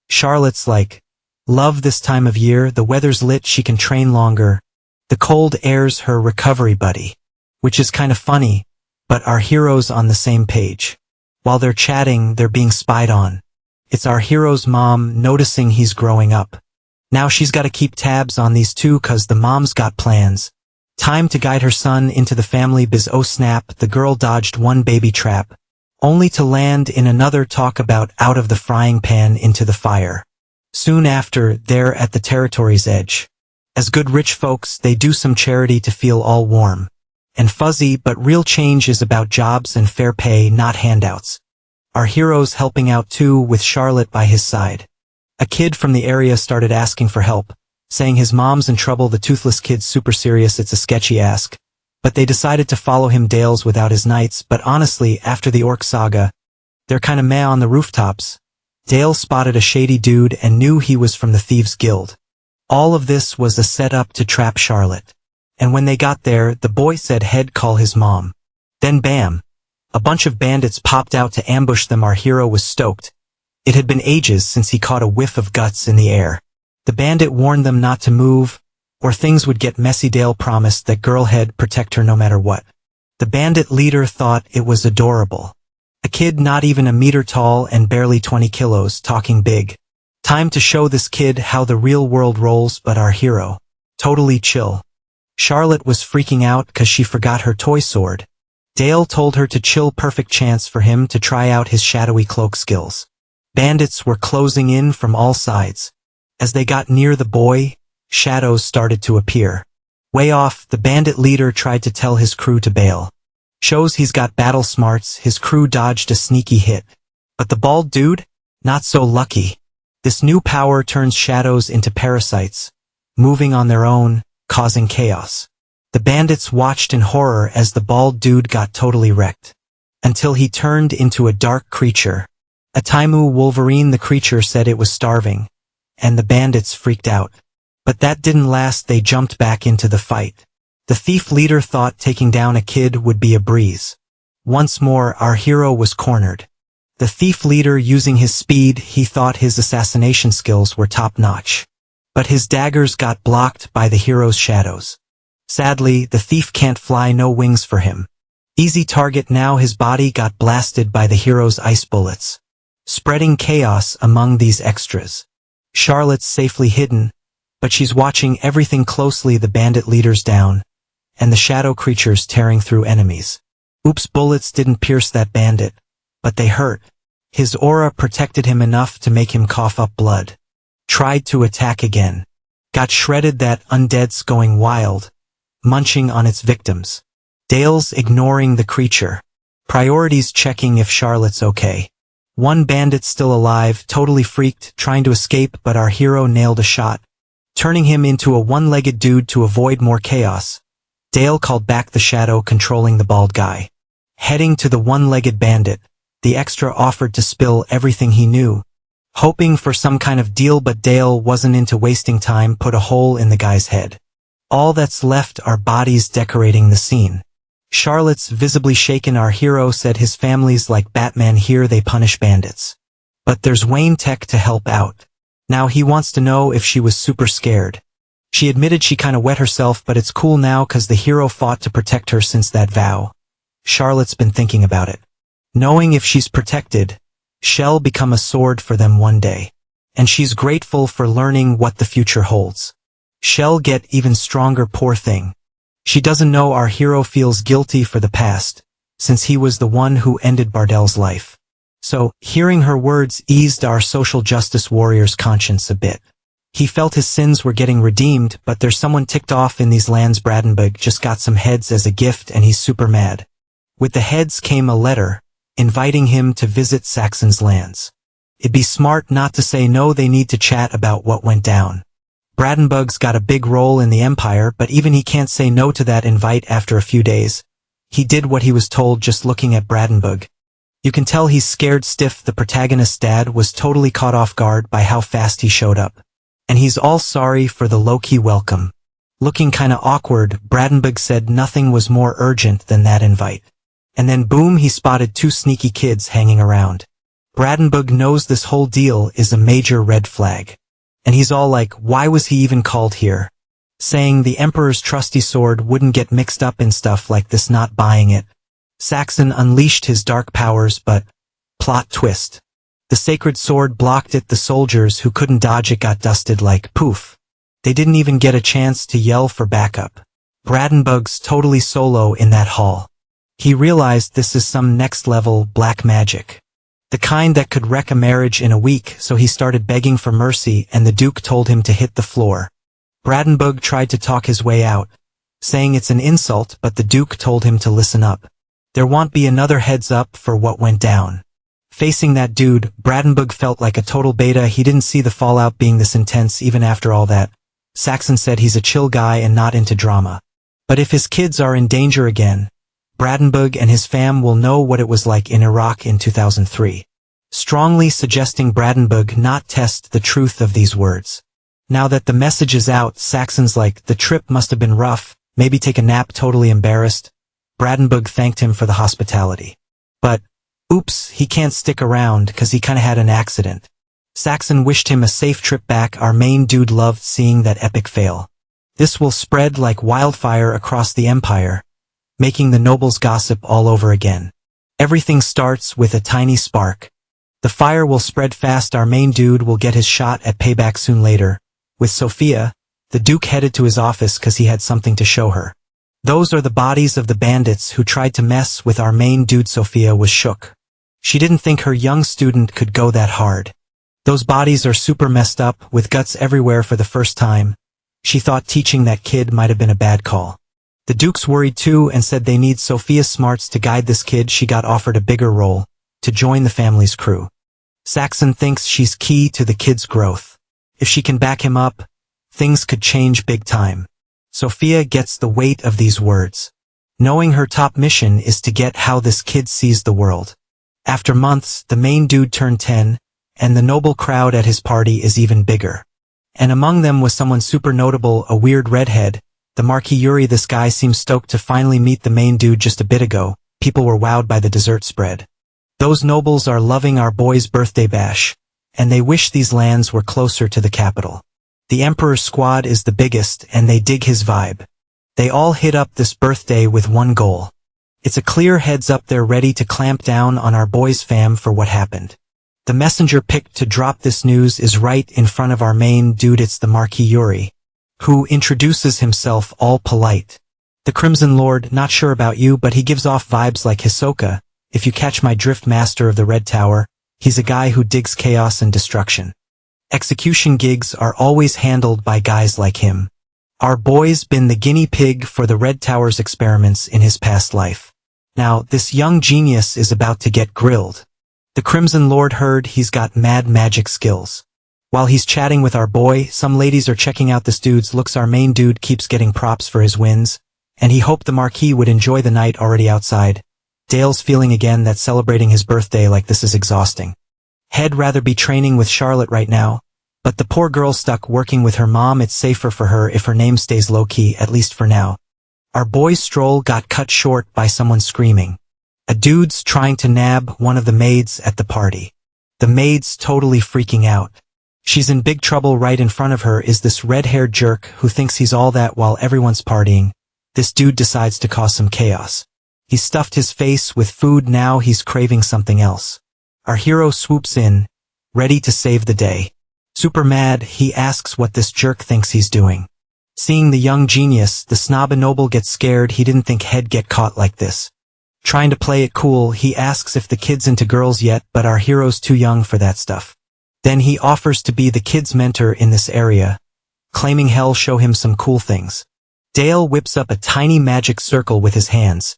Charlotte's like, "Love this time of year, the weather's lit, she can train longer." The cold air's her recovery buddy. Which is kinda funny, but our hero's on the same page. While they're chatting, they're being spied on. It's our hero's mom, noticing he's growing up. Now she's gotta keep tabs on these two cause the mom's got plans. Time to guide her son into the family biz. Oh snap, the girl dodged one baby trap, only to land in another. Talk about out of the frying pan into the fire. Soon after, they're at the territory's edge. As good rich folks, they do some charity to feel all warm and fuzzy, but real change is about jobs and fair pay, not handouts. Our hero's helping out too, with Charlotte by his side. A kid from the area started asking for help, saying his mom's in trouble. The toothless kid's super serious, it's a sketchy ask. But they decided to follow him. Dale's without his knights, but honestly, after the orc saga, they're kinda meh on the rooftops. Dale spotted a shady dude and knew he was from the Thieves Guild. All of this was a setup to trap Charlotte. And when they got there, the boy said he'd call his mom. Then bam! A bunch of bandits popped out to ambush them. Our hero was stoked. It had been ages since he caught a whiff of guts in the air. The bandit warned them not to move, or things would get messy. Dale promised that girl'd protect her no matter what. The bandit leader thought it was adorable. A kid not even a meter tall and barely 20 kilos, talking big. Time to show this kid how the real world rolls. But our hero, totally chill. Charlotte was freaking out cause she forgot her toy sword. Dale told her to chill. Perfect chance for him to try out his shadowy cloak skills. Bandits were closing in from all sides. As they got near the boy, shadows started to appear. Way off, the bandit leader tried to tell his crew to bail. Shows he's got battle smarts. His crew dodged a sneaky hit. But the bald dude? Not so lucky. This new power turns shadows into parasites, moving on their own, causing chaos. The bandits watched in horror as the bald dude got totally wrecked. Until he turned into a dark creature. A Taimu wolverine. The creature said it was starving, and the bandits freaked out. But that didn't last. They jumped back into the fight. The thief leader thought taking down a kid would be a breeze. Once more, our hero was cornered. The thief leader using his speed, he thought his assassination skills were top-notch. But his daggers got blocked by the hero's shadows. Sadly, the thief can't fly, no wings for him. Easy target. Now his body got blasted by the hero's ice bullets, spreading chaos among these extras. Charlotte's safely hidden, but she's watching everything closely. The bandit leader's down, and the shadow creatures tearing through enemies. Oops, bullets didn't pierce that bandit, but they hurt. His aura protected him enough to make him cough up blood. Tried to attack again. Got shredded. That undead's going wild, munching on its victims. Dale's ignoring the creature. Priorities checking if Charlotte's okay. One bandit still alive, totally freaked, trying to escape, but our hero nailed a shot, turning him into a one-legged dude to avoid more chaos. Dale called back the shadow controlling the bald guy. Heading to the one-legged bandit, the extra offered to spill everything he knew, hoping for some kind of deal, but Dale wasn't into wasting time. Put a hole in the guy's head. All that's left are bodies decorating the scene. Charlotte's visibly shaken. Our hero said his family's like Batman here, they punish bandits. But there's Wayne Tech to help out. Now he wants to know if she was super scared. She admitted she kinda wet herself, but it's cool now cause the hero fought to protect her since that vow. Charlotte's been thinking about it. Knowing if she's protected, she'll become a sword for them one day. And she's grateful for learning what the future holds. She'll get even stronger, poor thing. She doesn't know our hero feels guilty for the past, since he was the one who ended Bardel's life. So, hearing her words eased our social justice warrior's conscience a bit. He felt his sins were getting redeemed, but there's someone ticked off in these lands. Brandenburg just got some heads as a gift and he's super mad. With the heads came a letter, inviting him to visit Saxon's lands. It'd be smart not to say no, they need to chat about what went down. Brandenburg's got a big role in the empire, but even he can't say no to that invite after a few days. He did what he was told just looking at Brandenburg. You can tell he's scared stiff. The protagonist's dad was totally caught off guard by how fast he showed up. And he's all sorry for the low-key welcome. Looking kinda awkward, Brandenburg said nothing was more urgent than that invite. And then boom, he spotted two sneaky kids hanging around. Brandenburg knows this whole deal is a major red flag. And he's all like, why was he even called here? Saying the Emperor's trusty sword wouldn't get mixed up in stuff like this, not buying it. Saxon unleashed his dark powers, but plot twist. The sacred sword blocked it. The soldiers who couldn't dodge it got dusted like poof. They didn't even get a chance to yell for backup. Brandenburg's totally solo in that hall. He realized this is some next-level black magic. The kind that could wreck a marriage in a week, so he started begging for mercy and the Duke told him to hit the floor. Brandenburg tried to talk his way out, saying it's an insult, but the Duke told him to listen up. There won't be another heads up for what went down. Facing that dude, Brandenburg felt like a total beta. He didn't see the fallout being this intense even after all that. Saxon said he's a chill guy and not into drama. But if his kids are in danger again, Brandenburg and his fam will know what it was like in Iraq in 2003. Strongly suggesting Brandenburg not test the truth of these words. Now that the message is out, Saxon's like, the trip must have been rough, maybe take a nap. Totally embarrassed. Brandenburg thanked him for the hospitality. But oops, he can't stick around cause he kinda had an accident. Saxon wished him a safe trip back. Our main dude loved seeing that epic fail. This will spread like wildfire across the empire, making the nobles gossip all over again. Everything starts with a tiny spark. The fire will spread fast. Our main dude will get his shot at payback soon. Later, with Sophia, the Duke headed to his office cause he had something to show her. Those are the bodies of the bandits who tried to mess with our main dude. Sophia was shook. She didn't think her young student could go that hard. Those bodies are super messed up, with guts everywhere. For the first time, she thought teaching that kid might have been a bad call. The Duke's worried too and said they need Sophia's smarts to guide this kid. She got offered a bigger role, to join the family's crew. Saxon thinks she's key to the kid's growth. If she can back him up, things could change big time. Sophia gets the weight of these words, knowing her top mission is to get how this kid sees the world. After months, the main dude turned 10, and the noble crowd at his party is even bigger. And among them was someone super notable, a weird redhead, the Marquis Yuri. This guy seems stoked to finally meet the main dude. Just a bit ago, people were wowed by the dessert spread. Those nobles are loving our boy's birthday bash, and they wish these lands were closer to the capital. The Emperor's squad is the biggest, and they dig his vibe. They all hit up this birthday with one goal. It's a clear heads up, they're ready to clamp down on our boy's fam for what happened. The messenger picked to drop this news is right in front of our main dude. It's the Marquis Yuri, who introduces himself all polite. The Crimson Lord, not sure about you, but he gives off vibes like Hisoka, if you catch my drift. Master of the Red Tower, he's a guy who digs chaos and destruction. Execution gigs are always handled by guys like him. Our boy's been the guinea pig for the Red Tower's experiments in his past life. Now, this young genius is about to get grilled. The Crimson Lord heard he's got mad magic skills. While he's chatting with our boy, some ladies are checking out this dude's looks. Our main dude keeps getting props for his wins, and he hoped the Marquis would enjoy the night already outside. Dale's feeling again that celebrating his birthday like this is exhausting. He'd rather be training with Charlotte right now, but the poor girl's stuck working with her mom. It's safer for her if her name stays low-key, at least for now. Our boy's stroll got cut short by someone screaming. A dude's trying to nab one of the maids at the party. The maid's totally freaking out. She's in big trouble. Right in front of her is this red-haired jerk who thinks he's all that while everyone's partying. This dude decides to cause some chaos. He stuffed his face with food, now he's craving something else. Our hero swoops in, ready to save the day. Super mad, he asks what this jerk thinks he's doing. Seeing the young genius, the snob noble gets scared. He didn't think he'd get caught like this. Trying to play it cool, he asks if the kid's into girls yet, but our hero's too young for that stuff. Then he offers to be the kid's mentor in this area, claiming he'll show him some cool things. Dale whips up a tiny magic circle with his hands,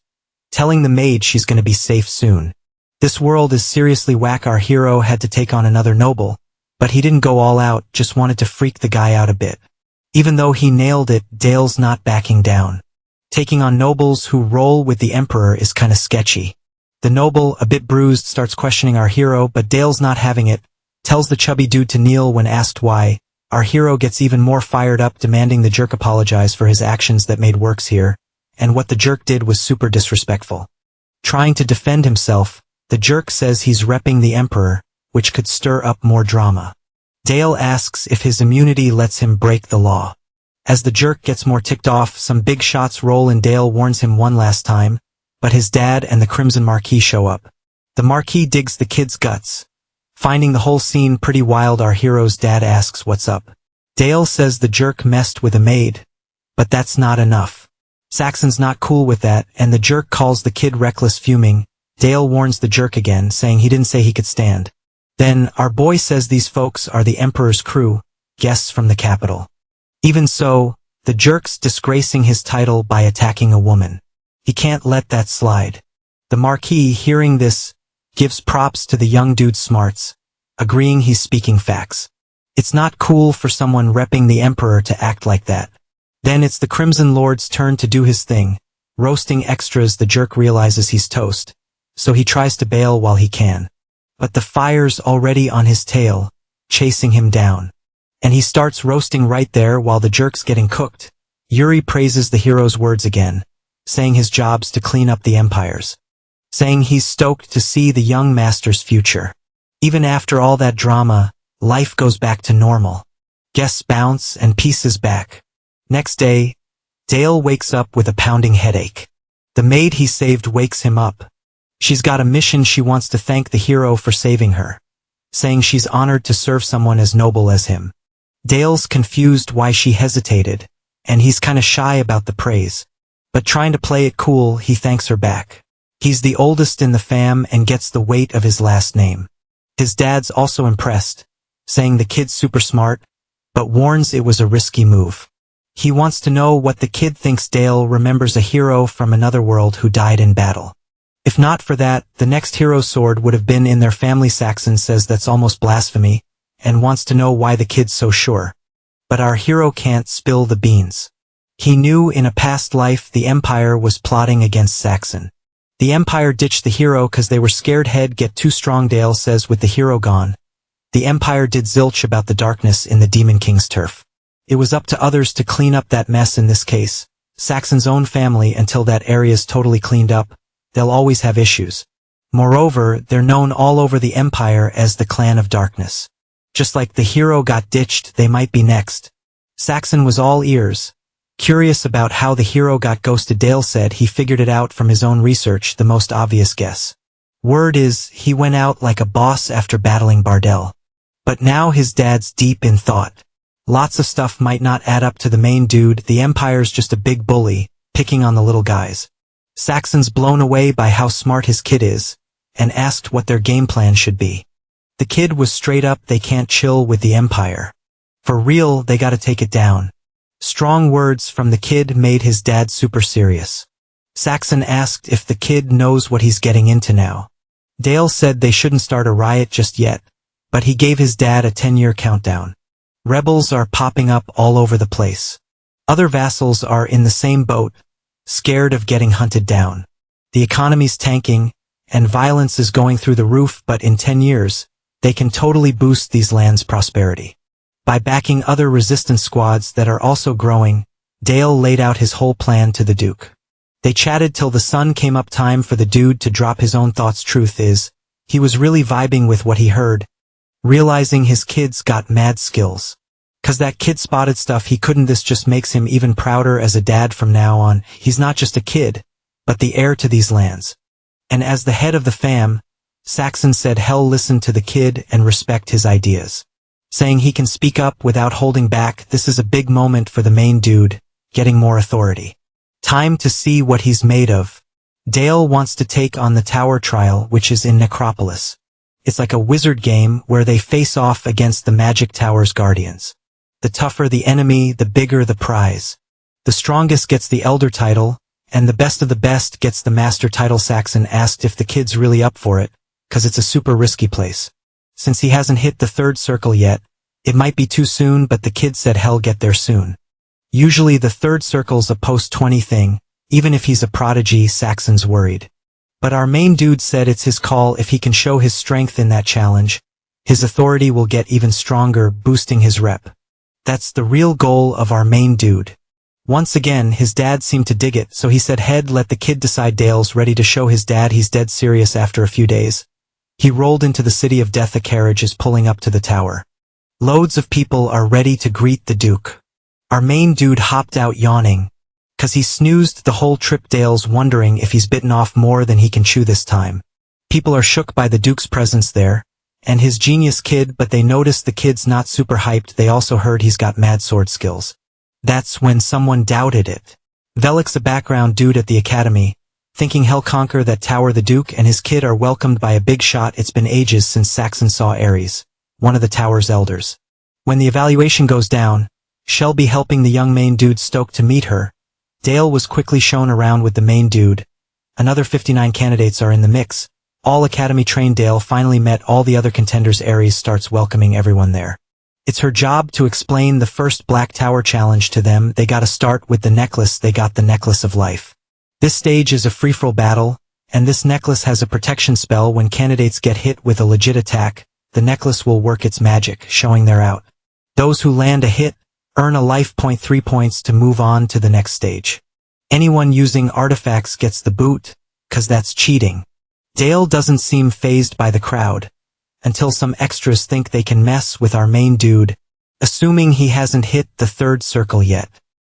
telling the maid she's gonna be safe soon. This world is seriously whack. Our hero had to take on another noble, but he didn't go all out, just wanted to freak the guy out a bit. Even though he nailed it, Dale's not backing down. Taking on nobles who roll with the emperor is kinda sketchy. The noble, a bit bruised, starts questioning our hero, but Dale's not having it, tells the chubby dude to kneel when asked why. Our hero gets even more fired up, demanding the jerk apologize for his actions that made works here, and what the jerk did was super disrespectful. Trying to defend himself, the jerk says he's repping the emperor, which could stir up more drama. Dale asks if his immunity lets him break the law. As the jerk gets more ticked off, some big shots roll and Dale warns him one last time, but his dad and the Crimson Marquis show up. The Marquis digs the kid's guts. Finding the whole scene pretty wild, our hero's dad asks what's up. Dale says the jerk messed with a maid, but that's not enough. Saxon's not cool with that, and the jerk calls the kid reckless, fuming. Dale warns the jerk again, saying he didn't say he could stand. Then, our boy says these folks are the Emperor's crew, guests from the capital. Even so, the jerk's disgracing his title by attacking a woman. He can't let that slide. The Marquis, hearing this, gives props to the young dude's smarts, agreeing he's speaking facts. It's not cool for someone repping the Emperor to act like that. Then it's the Crimson Lord's turn to do his thing, roasting extras. The jerk realizes he's toast, so he tries to bail while he can. But the fire's already on his tail, chasing him down. And he starts roasting right there while the jerk's getting cooked. Yuri praises the hero's words again, saying his job's to clean up the empires. Saying he's stoked to see the young master's future. Even after all that drama, life goes back to normal. Guests bounce and peace is back. Next day, Dale wakes up with a pounding headache. The maid he saved wakes him up. She's got a mission. She wants to thank the hero for saving her, saying she's honored to serve someone as noble as him. Dale's confused why she hesitated, and he's kinda shy about the praise. But trying to play it cool, he thanks her back. He's the oldest in the fam and gets the weight of his last name. His dad's also impressed, saying the kid's super smart, but warns it was a risky move. He wants to know what the kid thinks. Dale remembers a hero from another world who died in battle. If not for that, the next hero's sword would have been in their family. Saxon says that's almost blasphemy, and wants to know why the kid's so sure. But our hero can't spill the beans. He knew in a past life the Empire was plotting against Saxon. The Empire ditched the hero cause they were scared he'd get too strong. Dale says with the hero gone, the Empire did zilch about the darkness in the Demon King's turf. It was up to others to clean up that mess. In this case, Saxon's own family. Until that area's totally cleaned up, they'll always have issues. Moreover, they're known all over the Empire as the Clan of Darkness. Just like the hero got ditched, they might be next. Saxon was all ears, curious about how the hero got ghosted. Dale said he figured it out from his own research, the most obvious guess. Word is, he went out like a boss after battling Bardell. But now his dad's deep in thought. Lots of stuff might not add up to the main dude. The Empire's just a big bully, picking on the little guys. Saxon's blown away by how smart his kid is, and asked what their game plan should be. The kid was straight up, they can't chill with the Empire. For real, they gotta take it down. Strong words from the kid made his dad super serious. Saxon asked if the kid knows what he's getting into now. Dale said they shouldn't start a riot just yet, but he gave his dad a 10-year countdown. Rebels are popping up all over the place. Other vassals are in the same boat, scared of getting hunted down. The economy's tanking, and violence is going through the roof, but in 10 years, they can totally boost these lands' prosperity. By backing other resistance squads that are also growing, Dale laid out his whole plan to the Duke. They chatted till the sun came up, time for the dude to drop his own thoughts. Truth is, he was really vibing with what he heard, realizing his kid's got mad skills. Cause that kid spotted stuff he couldn't. This just makes him even prouder as a dad. From now on, he's not just a kid, but the heir to these lands. And as the head of the fam, Saxon said he'll listen to the kid and respect his ideas, saying he can speak up without holding back. This is a big moment for the main dude, getting more authority. Time to see what he's made of. Dale wants to take on the Tower trial, which is in Necropolis. It's like a wizard game where they face off against the Magic Tower's guardians. The tougher the enemy, the bigger the prize. The strongest gets the Elder title, and the best of the best gets the Master title. Saxon asked if the kid's really up for it, 'cause it's a super risky place. Since he hasn't hit the third circle yet, it might be too soon, but the kid said he'll get there soon. Usually the third circle's a post-20 thing, even if he's a prodigy. Saxon's worried. But our main dude said it's his call. If he can show his strength in that challenge, his authority will get even stronger, boosting his rep. That's the real goal of our main dude. Once again, his dad seemed to dig it, so he said let the kid decide. Dale's ready to show his dad he's dead serious. After a few days, he rolled into the city of death. A carriage is pulling up to the tower. Loads of people are ready to greet the Duke. Our main dude hopped out yawning, 'cause he snoozed the whole trip. Dale's wondering if he's bitten off more than he can chew this time. People are shook by the Duke's presence there, and his genius kid, but they notice the kid's not super hyped. They also heard he's got mad sword skills. That's when someone doubted it. Velik's a background dude at the academy, thinking he'll conquer that tower. The Duke and his kid are welcomed by a big shot. It's been ages since Saxon saw Ares, one of the tower's elders. When the evaluation goes down, Shelby helping the young main dude stoked to meet her. Dale was quickly shown around with the main dude. Another 59 candidates are in the mix. All academy-trained. Dale finally met all the other contenders. Ares starts welcoming everyone there. It's her job to explain the first Black Tower challenge to them. They gotta start with the necklace. They got the necklace of life. This stage is a free-for-all battle, and this necklace has a protection spell. When candidates get hit with a legit attack, the necklace will work its magic, showing they're out. Those who land a hit earn a life point, 3 points to move on to the next stage. Anyone using artifacts gets the boot, 'cause that's cheating. Dale doesn't seem fazed by the crowd, until some extras think they can mess with our main dude, assuming he hasn't hit the third circle yet.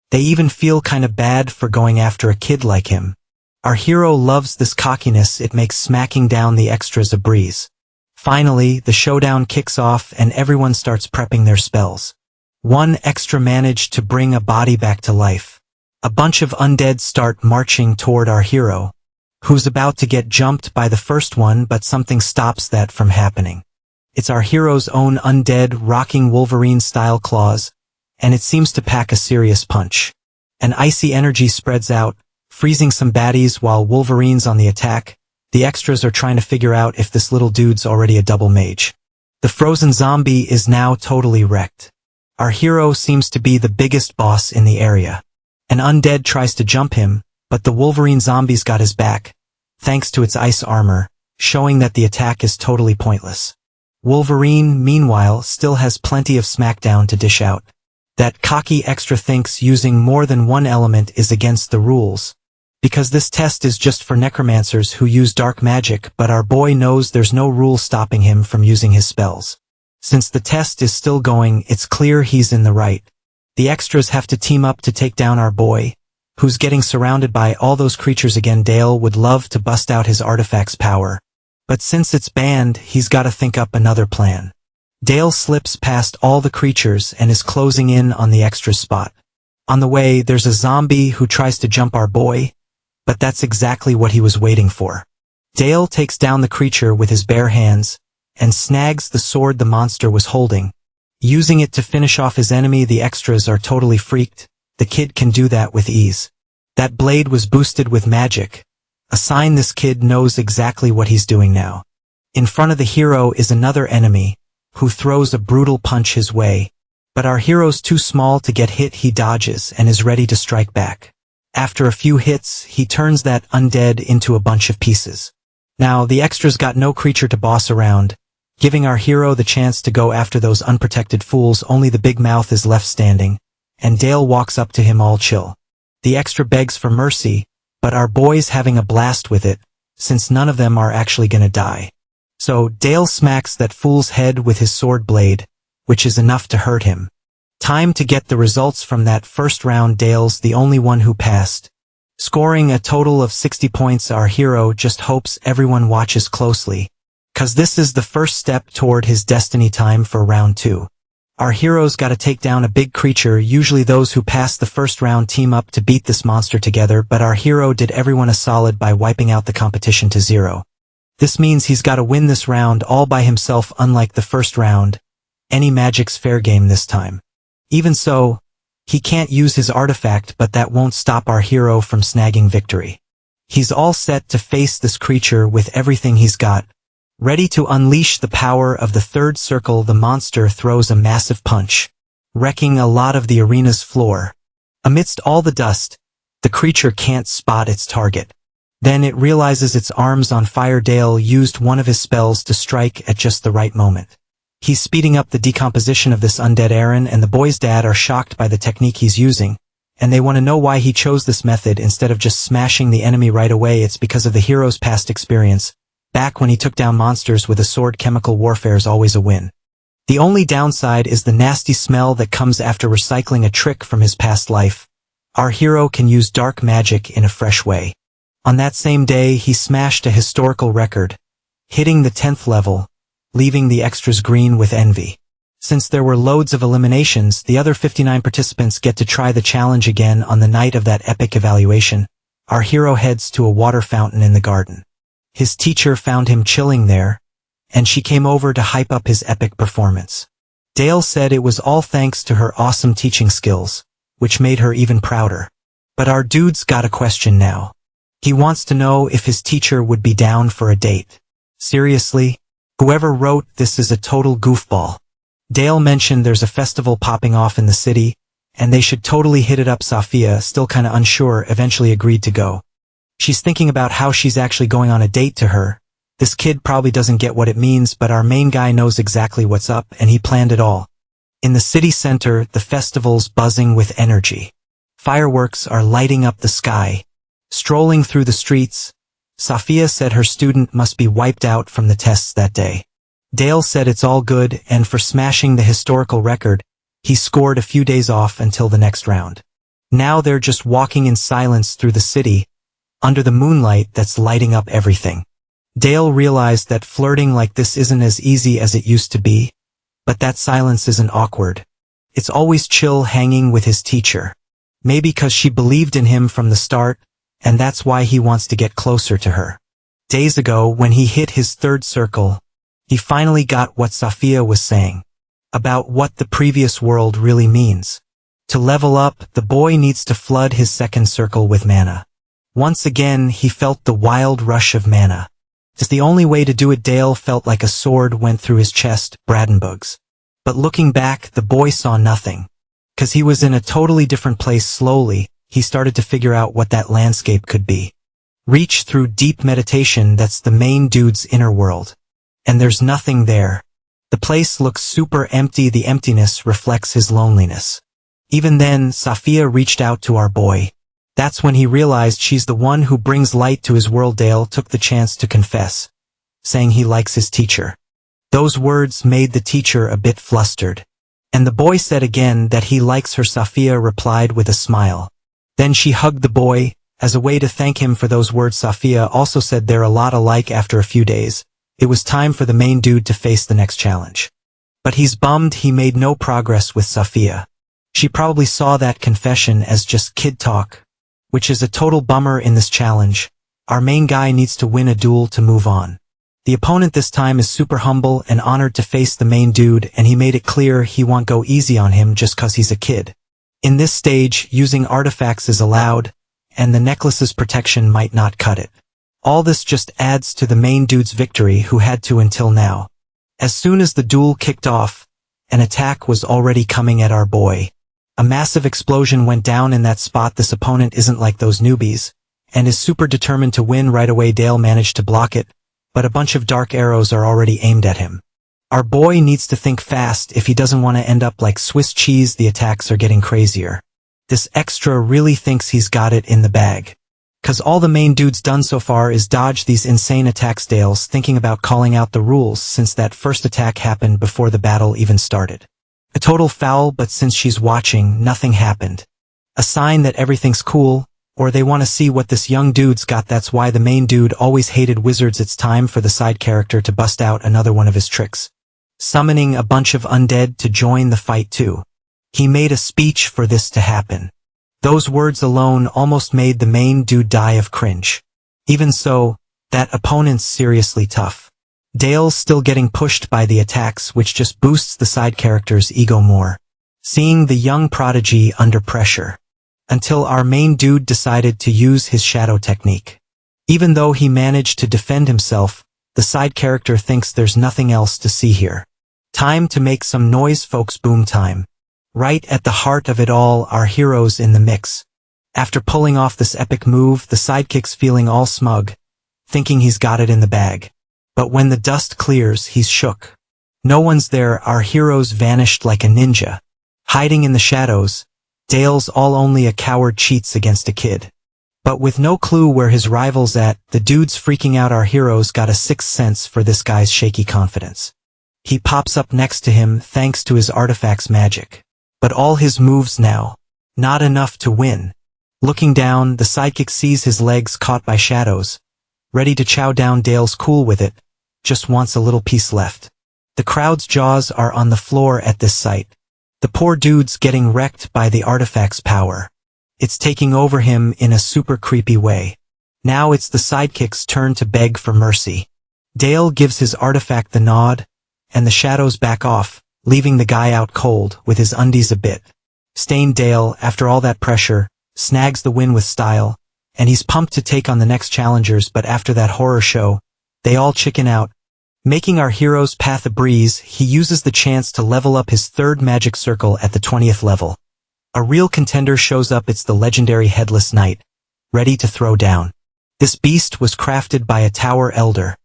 They even feel kinda bad for going after a kid like him. Our hero loves this cockiness. It makes smacking down the extras a breeze. Finally, the showdown kicks off and everyone starts prepping their spells. One extra managed to bring a body back to life. A bunch of undead start marching toward our hero, who's about to get jumped by the first one, but something stops that from happening. It's our hero's own undead, rocking Wolverine-style claws, and it seems to pack a serious punch. An icy energy spreads out, freezing some baddies while Wolverine's on the attack. The extras are trying to figure out if this little dude's already a double mage. The frozen zombie is now totally wrecked. Our hero seems to be the biggest boss in the area. An undead tries to jump him, but the Wolverine zombie's got his back, thanks to its ice armor, showing that the attack is totally pointless. Wolverine, meanwhile, still has plenty of smackdown to dish out. That cocky extra thinks using more than one element is against the rules, because this test is just for necromancers who use dark magic, but our boy knows there's no rule stopping him from using his spells. Since the test is still going, it's clear he's in the right. The extras have to team up to take down our boy, who's getting surrounded by all those creatures again. Dale would love to bust out his artifact's power, but since it's banned, he's gotta think up another plan. Dale slips past all the creatures and is closing in on the extra's spot. On the way, there's a zombie who tries to jump our boy, but that's exactly what he was waiting for. Dale takes down the creature with his bare hands, and snags the sword the monster was holding. Using it to finish off his enemy. The extras are totally freaked. The kid can do that with ease. That blade was boosted with magic, a sign this kid knows exactly what he's doing now. In front of the hero is another enemy, who throws a brutal punch his way. But our hero's too small to get hit. He dodges and is ready to strike back. After a few hits, he turns that undead into a bunch of pieces. Now, the extras got no creature to boss around, giving our hero the chance to go after those unprotected fools. Only the big mouth is left standing, and Dale walks up to him all chill. The extra begs for mercy, but our boy's having a blast with it, since none of them are actually gonna die. So Dale smacks that fool's head with his sword blade, which is enough to hurt him. Time to get the results from that first round. Dale's the only one who passed, scoring a total of 60 points. Our hero just hopes everyone watches closely, 'cause this is the first step toward his destiny. Time for round 2. Our hero's gotta take down a big creature. Usually those who pass the first round team up to beat this monster together, but our hero did everyone a solid by wiping out the competition to 0. This means he's gotta win this round all by himself, unlike the first round. Any magic's fair game this time. Even so, he can't use his artifact, but that won't stop our hero from snagging victory. He's all set to face this creature with everything he's got. Ready to unleash the power of the third circle, the monster throws a massive punch, wrecking a lot of the arena's floor. Amidst all the dust, the creature can't spot its target. Then it realizes its arms on fire. Dale used one of his spells to strike at just the right moment. He's speeding up the decomposition of this undead Aaron, and the boy's dad are shocked by the technique he's using, and they want to know why he chose this method instead of just smashing the enemy right away. It's because of the hero's past experience. Back when he took down monsters with a sword, chemical warfare is always a win. The only downside is the nasty smell that comes after recycling a trick from his past life. Our hero can use dark magic in a fresh way. On that same day, he smashed a historical record, hitting the 10th level, leaving the extras green with envy. Since there were loads of eliminations, the other 59 participants get to try the challenge again. On the night of that epic evaluation, our hero heads to a water fountain in the garden. His teacher found him chilling there, and she came over to hype up his epic performance. Dale said it was all thanks to her awesome teaching skills, which made her even prouder. But our dude's got a question now. He wants to know if his teacher would be down for a date. Seriously? Whoever wrote this is a total goofball. Dale mentioned there's a festival popping off in the city, and they should totally hit it up. Sophia, still kinda unsure, eventually agreed to go. She's thinking about how she's actually going on a date to her. This kid probably doesn't get what it means, but our main guy knows exactly what's up, and he planned it all. In the city center, the festival's buzzing with energy. Fireworks are lighting up the sky. Strolling through the streets, Sophia said her student must be wiped out from the tests that day. Dale said it's all good, and for smashing the historical record, he scored a few days off until the next round. Now they're just walking in silence through the city, under the moonlight that's lighting up everything. Dale realized that flirting like this isn't as easy as it used to be, but that silence isn't awkward. It's always chill hanging with his teacher. Maybe because she believed in him from the start, and that's why he wants to get closer to her. Days ago, when he hit his third circle, he finally got what Sophia was saying about what the previous world really means. To level up, the boy needs to flood his second circle with mana. Once again, he felt the wild rush of mana. It's the only way to do it. Dale felt like a sword went through his chest, Bradenbugs. But looking back, the boy saw nothing. 'Cause he was in a totally different place. Slowly, he started to figure out what that landscape could be. Reach through deep meditation, that's the main dude's inner world. And there's nothing there. The place looks super empty. The emptiness reflects his loneliness. Even then, Sophia reached out to our boy. That's when he realized she's the one who brings light to his world. Dale took the chance to confess, saying he likes his teacher. Those words made the teacher a bit flustered. And the boy said again that he likes her. Sophia replied with a smile. Then she hugged the boy, as a way to thank him for those words. Sophia also said they're a lot alike. After a few days, it was time for the main dude to face the next challenge. But he's bummed he made no progress with Sophia. She probably saw that confession as just kid talk, which is a total bummer in this challenge. Our main guy needs to win a duel to move on. The opponent this time is super humble and honored to face the main dude, and he made it clear he won't go easy on him just 'cause he's a kid. In this stage, using artifacts is allowed, and the necklace's protection might not cut it. All this just adds to the main dude's victory, who had to until now. As soon as the duel kicked off, an attack was already coming at our boy. A massive explosion went down in that spot. This opponent isn't like those newbies, and is super determined to win right away. Dale managed to block it, but a bunch of dark arrows are already aimed at him. Our boy needs to think fast if he doesn't want to end up like Swiss cheese. The attacks are getting crazier. This extra really thinks he's got it in the bag. 'Cause all the main dude's done so far is dodge these insane attacks. Dale's thinking about calling out the rules since that first attack happened before the battle even started. A total foul, but since she's watching, nothing happened. A sign that everything's cool, or they want to see what this young dude's got. That's why the main dude always hated wizards. It's time for the side character to bust out another one of his tricks. Summoning a bunch of undead to join the fight too. He made a speech for this to happen. Those words alone almost made the main dude die of cringe. Even so, That opponent's seriously tough. Dale's still getting pushed by the attacks, which just boosts the side character's ego more. Seeing the young prodigy under pressure. Until our main dude decided to use his shadow technique. Even though he managed to defend himself, the side character thinks there's nothing else to see here. Time to make some noise, folks. Boom time. Right at the heart of it all, our heroes in the mix. After pulling off this epic move, the sidekick's feeling all smug, thinking he's got it in the bag. But when the dust clears, he's shook. No one's there. Our heroes vanished like a ninja. Hiding in the shadows, Dale's all only a coward cheats against a kid. But with no clue where his rival's at, the dude's freaking out. Our heroes got a sixth sense for this guy's shaky confidence. He pops up next to him thanks to his artifact's magic. But all his moves now, not enough to win. Looking down, the sidekick sees his legs caught by shadows. Ready to chow down. Dale's cool with it, just wants a little piece left. The crowd's jaws are on the floor at this sight. The poor dude's getting wrecked by the artifact's power. It's taking over him in a super creepy way. Now it's the sidekick's turn to beg for mercy. Dale gives his artifact the nod, and the shadows back off, leaving the guy out cold with his undies a bit stained. Dale, after all that pressure, snags the win with style, and he's pumped to take on the next challengers. But after that horror show, they all chicken out. Making our hero's path a breeze, he uses the chance to level up his third magic circle at the 20th level. A real contender shows up. It's the legendary Headless Knight, ready to throw down. This beast was crafted by a tower elder,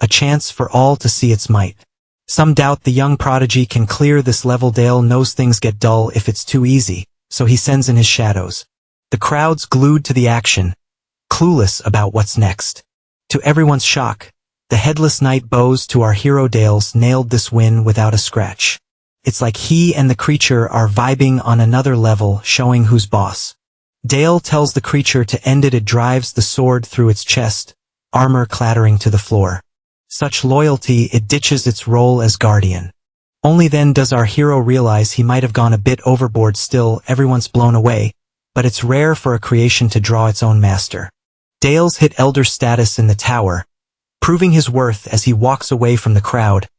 a chance for all to see its might. Some doubt the young prodigy can clear this level. Dale knows things get dull if it's too easy, so he sends in his shadows. The crowd's glued to the action, clueless about what's next. To everyone's shock, the Headless Knight bows to our hero. Dale's nailed this win without a scratch. It's like he and the creature are vibing on another level, showing who's boss. Dale tells the creature to end it. It drives the sword through its chest, armor clattering to the floor. Such loyalty, it ditches its role as guardian. Only then does our hero realize he might have gone a bit overboard. Still, everyone's blown away, but it's rare for a creation to draw its own master. Dale's hit elder status in the tower, proving his worth as he walks away from the crowd,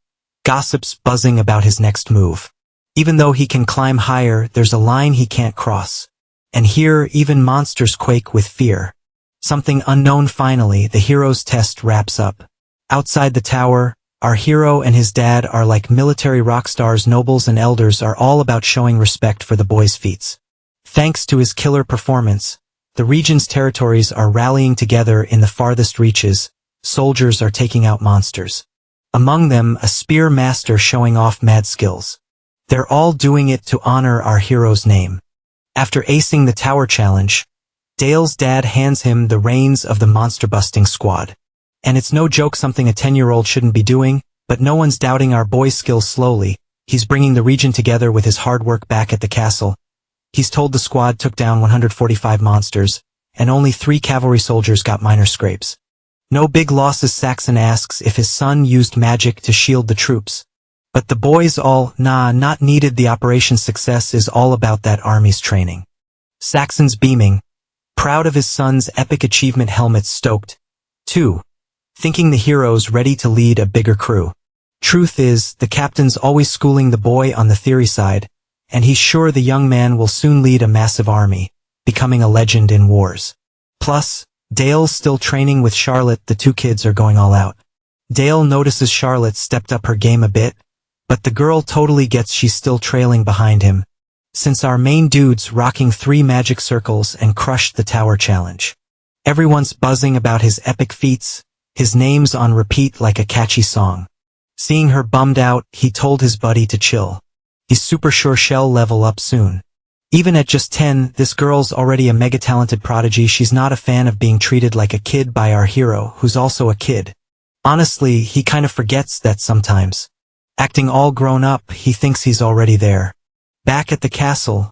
gossips buzzing about his next move. Even though he can climb higher, there's a line he can't cross. And here, even monsters quake with fear. Something unknown. Finally, the hero's test wraps up. Outside the tower, our hero and his dad are like military rock stars. Nobles and elders are all about showing respect for the boy's feats. Thanks to his killer performance, the region's territories are rallying together in the farthest reaches. Soldiers are taking out monsters. Among them, a spear master showing off mad skills. They're all doing it to honor our hero's name. After acing the tower challenge, Dale's dad hands him the reins of the monster-busting squad. And it's no joke, something a 10-year-old shouldn't be doing, but no one's doubting our boy's skills. Slowly, he's bringing the region together with his hard work. Back at the castle, he's told the squad took down 145 monsters, and only 3 cavalry soldiers got minor scrapes. No big losses. Saxon asks if his son used magic to shield the troops. But the boys all, nah, not needed. The operation's success is all about that army's training. Saxon's beaming, proud of his son's epic achievement. Helmet's stoked, too, thinking the hero's ready to lead a bigger crew. Truth is, the captain's always schooling the boy on the theory side, and he's sure the young man will soon lead a massive army, becoming a legend in wars. Plus, Dale's still training with Charlotte. The 2 kids are going all out. Dale notices Charlotte stepped up her game a bit, but the girl totally gets she's still trailing behind him, since our main dude's rocking 3 magic circles and crushed the tower challenge. Everyone's buzzing about his epic feats, his name's on repeat like a catchy song. Seeing her bummed out, he told his buddy to chill. He's super sure she'll level up soon. Even at just 10, this girl's already a mega-talented prodigy. She's not a fan of being treated like a kid by our hero, who's also a kid. Honestly, he kind of forgets that sometimes. Acting all grown up, he thinks he's already there. Back at the castle,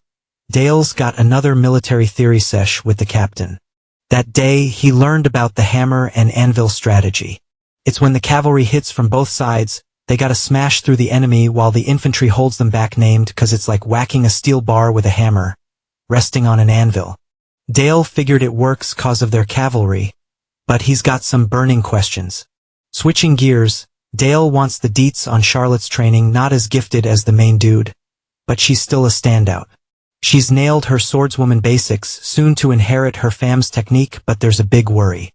Dale's got another military theory sesh with the captain. That day, he learned about the hammer and anvil strategy. It's when the cavalry hits from both sides, they gotta smash through the enemy while the infantry holds them back, named 'cause it's like whacking a steel bar with a hammer, resting on an anvil. Dale figured it works 'cause of their cavalry, but he's got some burning questions. Switching gears, Dale wants the deets on Charlotte's training, not as gifted as the main dude, but she's still a standout. She's nailed her swordswoman basics, soon to inherit her fam's technique, but there's a big worry.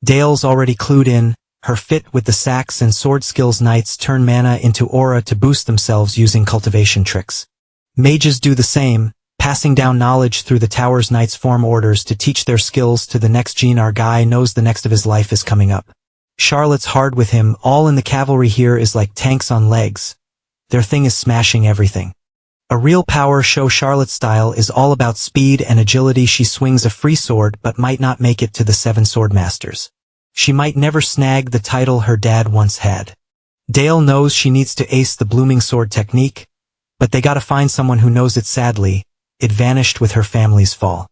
Dale's already clued in, her fit with the sax and sword skills. Knights turn mana into aura to boost themselves using cultivation tricks. Mages do the same, passing down knowledge through the towers. Knights form orders to teach their skills to the next gene. Our guy knows the next of his life is coming up. Charlotte's hard with him. All in the cavalry here is like tanks on legs. Their thing is smashing everything. A real power show. Charlotte's style is all about speed and agility. She swings a free sword but might not make it to the 7 swordmasters. She might never snag the title her dad once had. Dale knows she needs to ace the blooming sword technique, but they gotta find someone who knows it. Sadly, it vanished with her family's fall.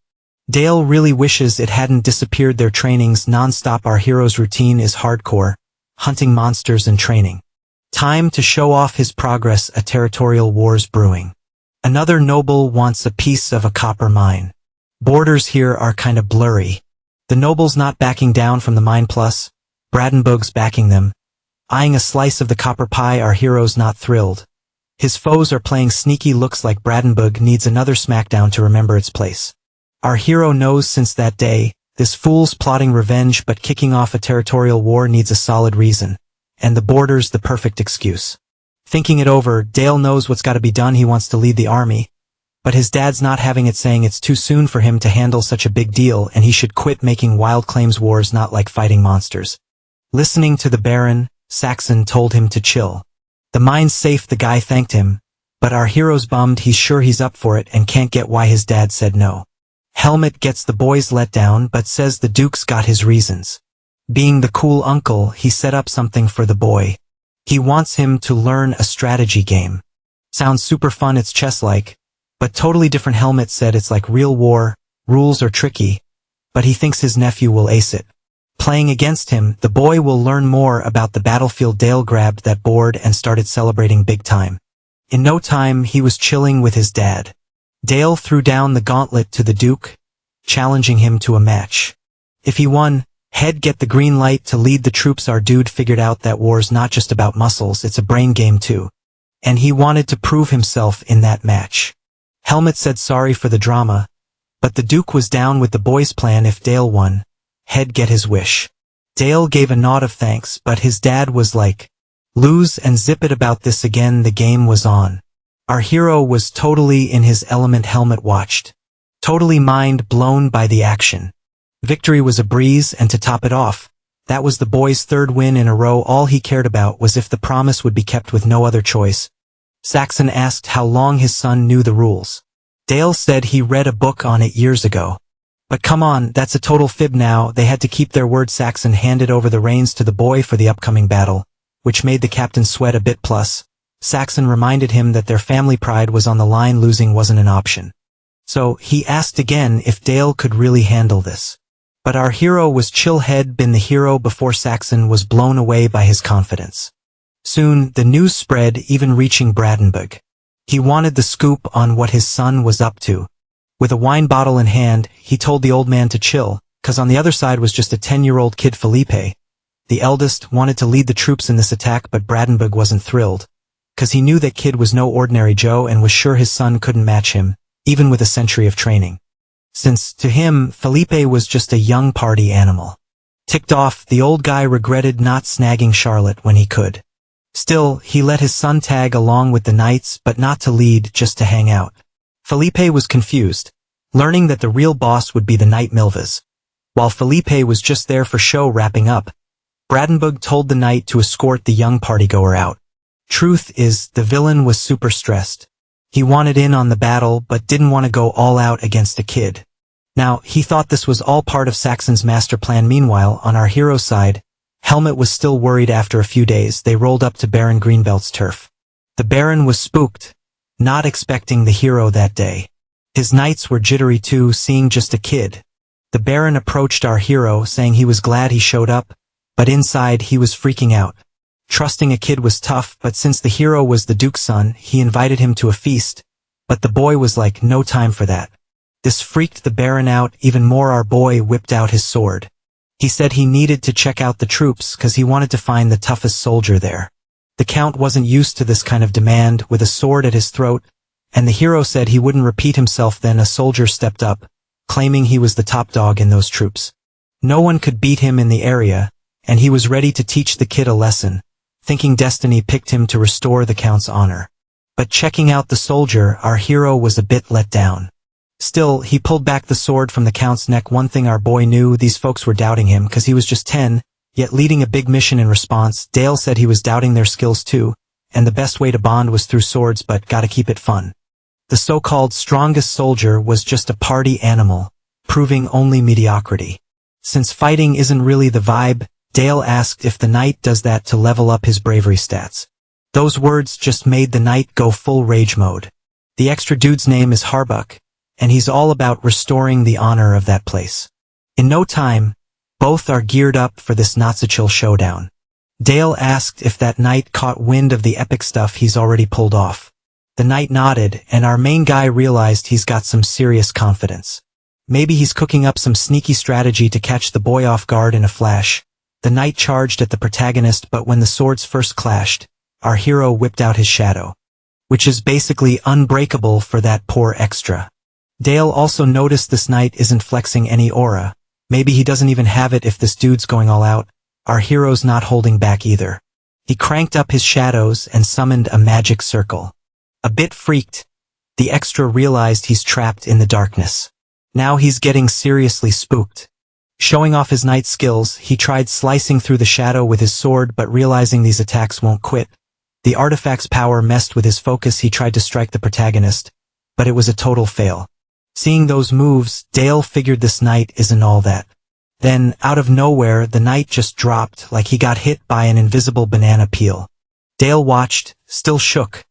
Dale really wishes it hadn't disappeared. Their trainings non-stop. Our hero's routine is hardcore, hunting monsters and training. Time to show off his progress. A territorial war's brewing. Another noble wants a piece of a copper mine. Borders here are kinda blurry. The noble's not backing down from the mine, plus Bradenburg's backing them. Eyeing a slice of the copper pie, our hero's not thrilled. His foes are playing sneaky. Looks like Bradenburg needs another smackdown to remember its place. Our hero knows since that day, this fool's plotting revenge, but kicking off a territorial war needs a solid reason, and the border's the perfect excuse. Thinking it over, Dale knows what's gotta be done. He wants to lead the army, but his dad's not having it, saying it's too soon for him to handle such a big deal and he should quit making wild claims. War's not like fighting monsters. Listening to the Baron, Saxon told him to chill. The mine's safe. The guy thanked him, but our hero's bummed. He's sure he's up for it and can't get why his dad said no. Helmet gets the boys let down but says the Duke's got his reasons. Being the cool uncle, he set up something for the boy. He wants him to learn a strategy game. Sounds super fun. It's chess-like, but totally different. Helmet said it's like real war, rules are tricky, but he thinks his nephew will ace it. Playing against him, the boy will learn more about the battlefield. Dale grabbed that board and started celebrating big time. In no time, he was chilling with his dad. Dale threw down the gauntlet to the Duke, challenging him to a match. If he won, he'd get the green light to lead the troops. Our dude figured out that war's not just about muscles, it's a brain game too. And he wanted to prove himself in that match. Helmet said sorry for the drama, but the Duke was down with the boys' plan. If Dale won, he'd get his wish. Dale gave a nod of thanks, but his dad was like, lose and zip it about this again. The game was on. Our hero was totally in his element. Helmet watched, totally mind blown by the action. Victory was a breeze, and to top it off, that was the boy's 3rd win in a row. All he cared about was if the promise would be kept. With no other choice, Saxon asked how long his son knew the rules. Dale said he read a book on it years ago. But come on, that's a total fib now. They had to keep their word. Saxon handed over the reins to the boy for the upcoming battle, which made the captain sweat a bit. Plus, Saxon reminded him that their family pride was on the line. Losing wasn't an option. So he asked again if Dale could really handle this. But our hero was chill. Had been the hero before. Saxon was blown away by his confidence. Soon, the news spread, even reaching Bradenburg. He wanted the scoop on what his son was up to. With a wine bottle in hand, he told the old man to chill, cause on the other side was just a 10-year-old kid. Felipe, the eldest, wanted to lead the troops in this attack, but Bradenburg wasn't thrilled, cause he knew that kid was no ordinary Joe and was sure his son couldn't match him, even with a century of training. Since, to him, Felipe was just a young party animal. Ticked off, the old guy regretted not snagging Charlotte when he could. Still, he let his son tag along with the knights, but not to lead, just to hang out. Felipe was confused, learning that the real boss would be the knight Milvas. While Felipe was just there for show. Wrapping up, Bradenburg told the knight to escort the young partygoer out. Truth is, the villain was super stressed. He wanted in on the battle, but didn't want to go all out against a kid. Now, he thought this was all part of Saxon's master plan. Meanwhile, on our hero's side, Helmet was still worried. After a few days, they rolled up to Baron Greenbelt's turf. The Baron was spooked, not expecting the hero that day. His knights were jittery too, seeing just a kid. The Baron approached our hero, saying he was glad he showed up, but inside he was freaking out. Trusting a kid was tough, but since the hero was the Duke's son, he invited him to a feast, but the boy was like, no time for that. This freaked the Baron out even more. Our boy whipped out his sword. He said he needed to check out the troops because he wanted to find the toughest soldier there. The Count wasn't used to this kind of demand, with a sword at his throat, and the hero said he wouldn't repeat himself. Then a soldier stepped up, claiming he was the top dog in those troops. No one could beat him in the area, and he was ready to teach the kid a lesson, thinking destiny picked him to restore the Count's honor. But checking out the soldier, our hero was a bit let down. Still, he pulled back the sword from the Count's neck. One thing our boy knew, these folks were doubting him because he was just 10, yet leading a big mission. In response, Dale said he was doubting their skills too, and the best way to bond was through swords, but gotta keep it fun. The so-called strongest soldier was just a party animal, proving only mediocrity. Since fighting isn't really the vibe, Dale asked if the knight does that to level up his bravery stats. Those words just made the knight go full rage mode. The extra dude's name is Harbuck, and he's all about restoring the honor of that place. In no time, both are geared up for this not-so-chill showdown. Dale asked if that knight caught wind of the epic stuff he's already pulled off. The knight nodded, and our main guy realized he's got some serious confidence. Maybe he's cooking up some sneaky strategy to catch the boy off guard. In a flash, the knight charged at the protagonist, but when the swords first clashed, our hero whipped out his shadow, which is basically unbreakable for that poor extra. Dale also noticed this knight isn't flexing any aura. Maybe he doesn't even have it if this dude's going all out. Our hero's not holding back either. He cranked up his shadows and summoned a magic circle. A bit freaked, the extra realized he's trapped in the darkness. Now he's getting seriously spooked. Showing off his knight skills, he tried slicing through the shadow with his sword, but realizing these attacks won't quit, the artifact's power messed with his focus. He tried to strike the protagonist, but it was a total fail. Seeing those moves, Dale figured this knight isn't all that. Then, out of nowhere, the knight just dropped like he got hit by an invisible banana peel. Dale watched, still shook,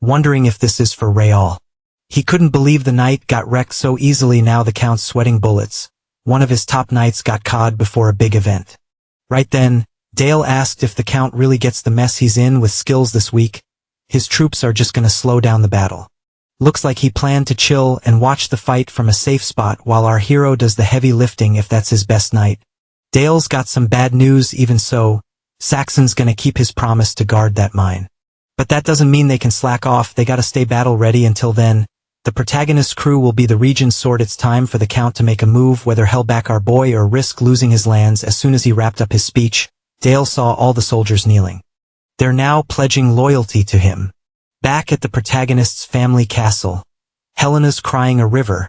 wondering if this is for real. He couldn't believe the knight got wrecked so easily. Now the Count's sweating bullets. One of his top knights got caught before a big event. Right then, Dale asked if the Count really gets the mess he's in with skills this week. His troops are just gonna slow down the battle. Looks like he planned to chill and watch the fight from a safe spot while our hero does the heavy lifting if that's his best night. Dale's got some bad news. Even so, Saxon's gonna keep his promise to guard that mine. But that doesn't mean they can slack off. They gotta stay battle ready. Until then, the protagonist's crew will be the region's sword. It's time for the Count to make a move, whether held back our boy or risk losing his lands. As soon as he wrapped up his speech, Dale saw all the soldiers kneeling. They're now pledging loyalty to him. Back at the protagonist's family castle, Helena's crying a river,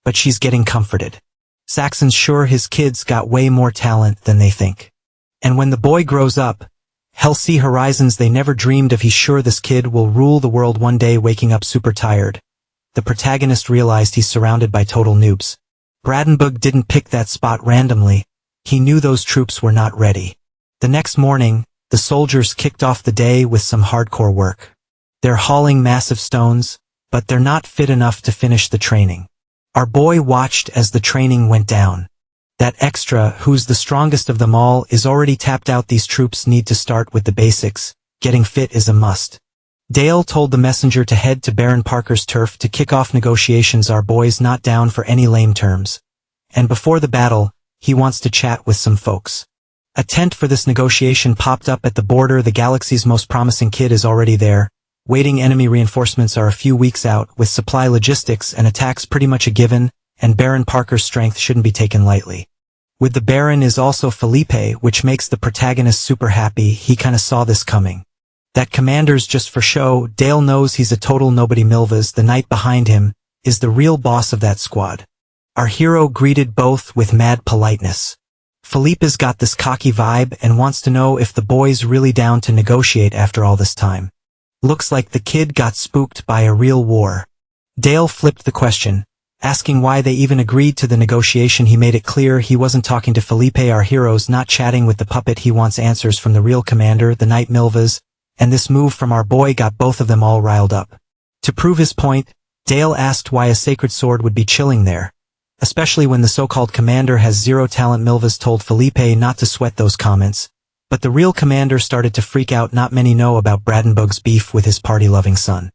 but she's getting comforted. Saxon's sure his kid's got way more talent than they think. And when the boy grows up, he'll see horizons they never dreamed of. He's sure this kid will rule the world one day. Waking up super tired, the protagonist realized he's surrounded by total noobs. Brandenburg didn't pick that spot randomly. He knew those troops were not ready. The next morning, the soldiers kicked off the day with some hardcore work. They're hauling massive stones, but they're not fit enough to finish the training. Our boy watched as the training went down. That extra, who's the strongest of them all, is already tapped out. These troops need to start with the basics. Getting fit is a must. Dale told the messenger to head to Baron Parker's turf to kick off negotiations. Our boy's not down for any lame terms. And before the battle, he wants to chat with some folks. A tent for this negotiation popped up at the border. The galaxy's most promising kid is already there. Waiting. Enemy reinforcements are a few weeks out, with supply logistics and attacks pretty much a given, and Baron Parker's strength shouldn't be taken lightly. With the Baron is also Felipe, which makes the protagonist super happy. He kinda saw this coming. That commander's just for show. Dale knows he's a total nobody. Milvas, the knight behind him, is the real boss of that squad. Our hero greeted both with mad politeness. Felipe's got this cocky vibe and wants to know if the boy's really down to negotiate after all this time. Looks like the kid got spooked by a real war. Dale flipped the question, asking why they even agreed to the negotiation. He made it clear he wasn't talking to Felipe. Our hero's not chatting with the puppet. He wants answers from the real commander, the knight Milvas, and this move from our boy got both of them all riled up. To prove his point, Dale asked why a sacred sword would be chilling there, especially when the so-called commander has zero talent. Milvas told Felipe not to sweat those comments, but the real commander started to freak out. Not many know about Brandenburg's beef with his party-loving son.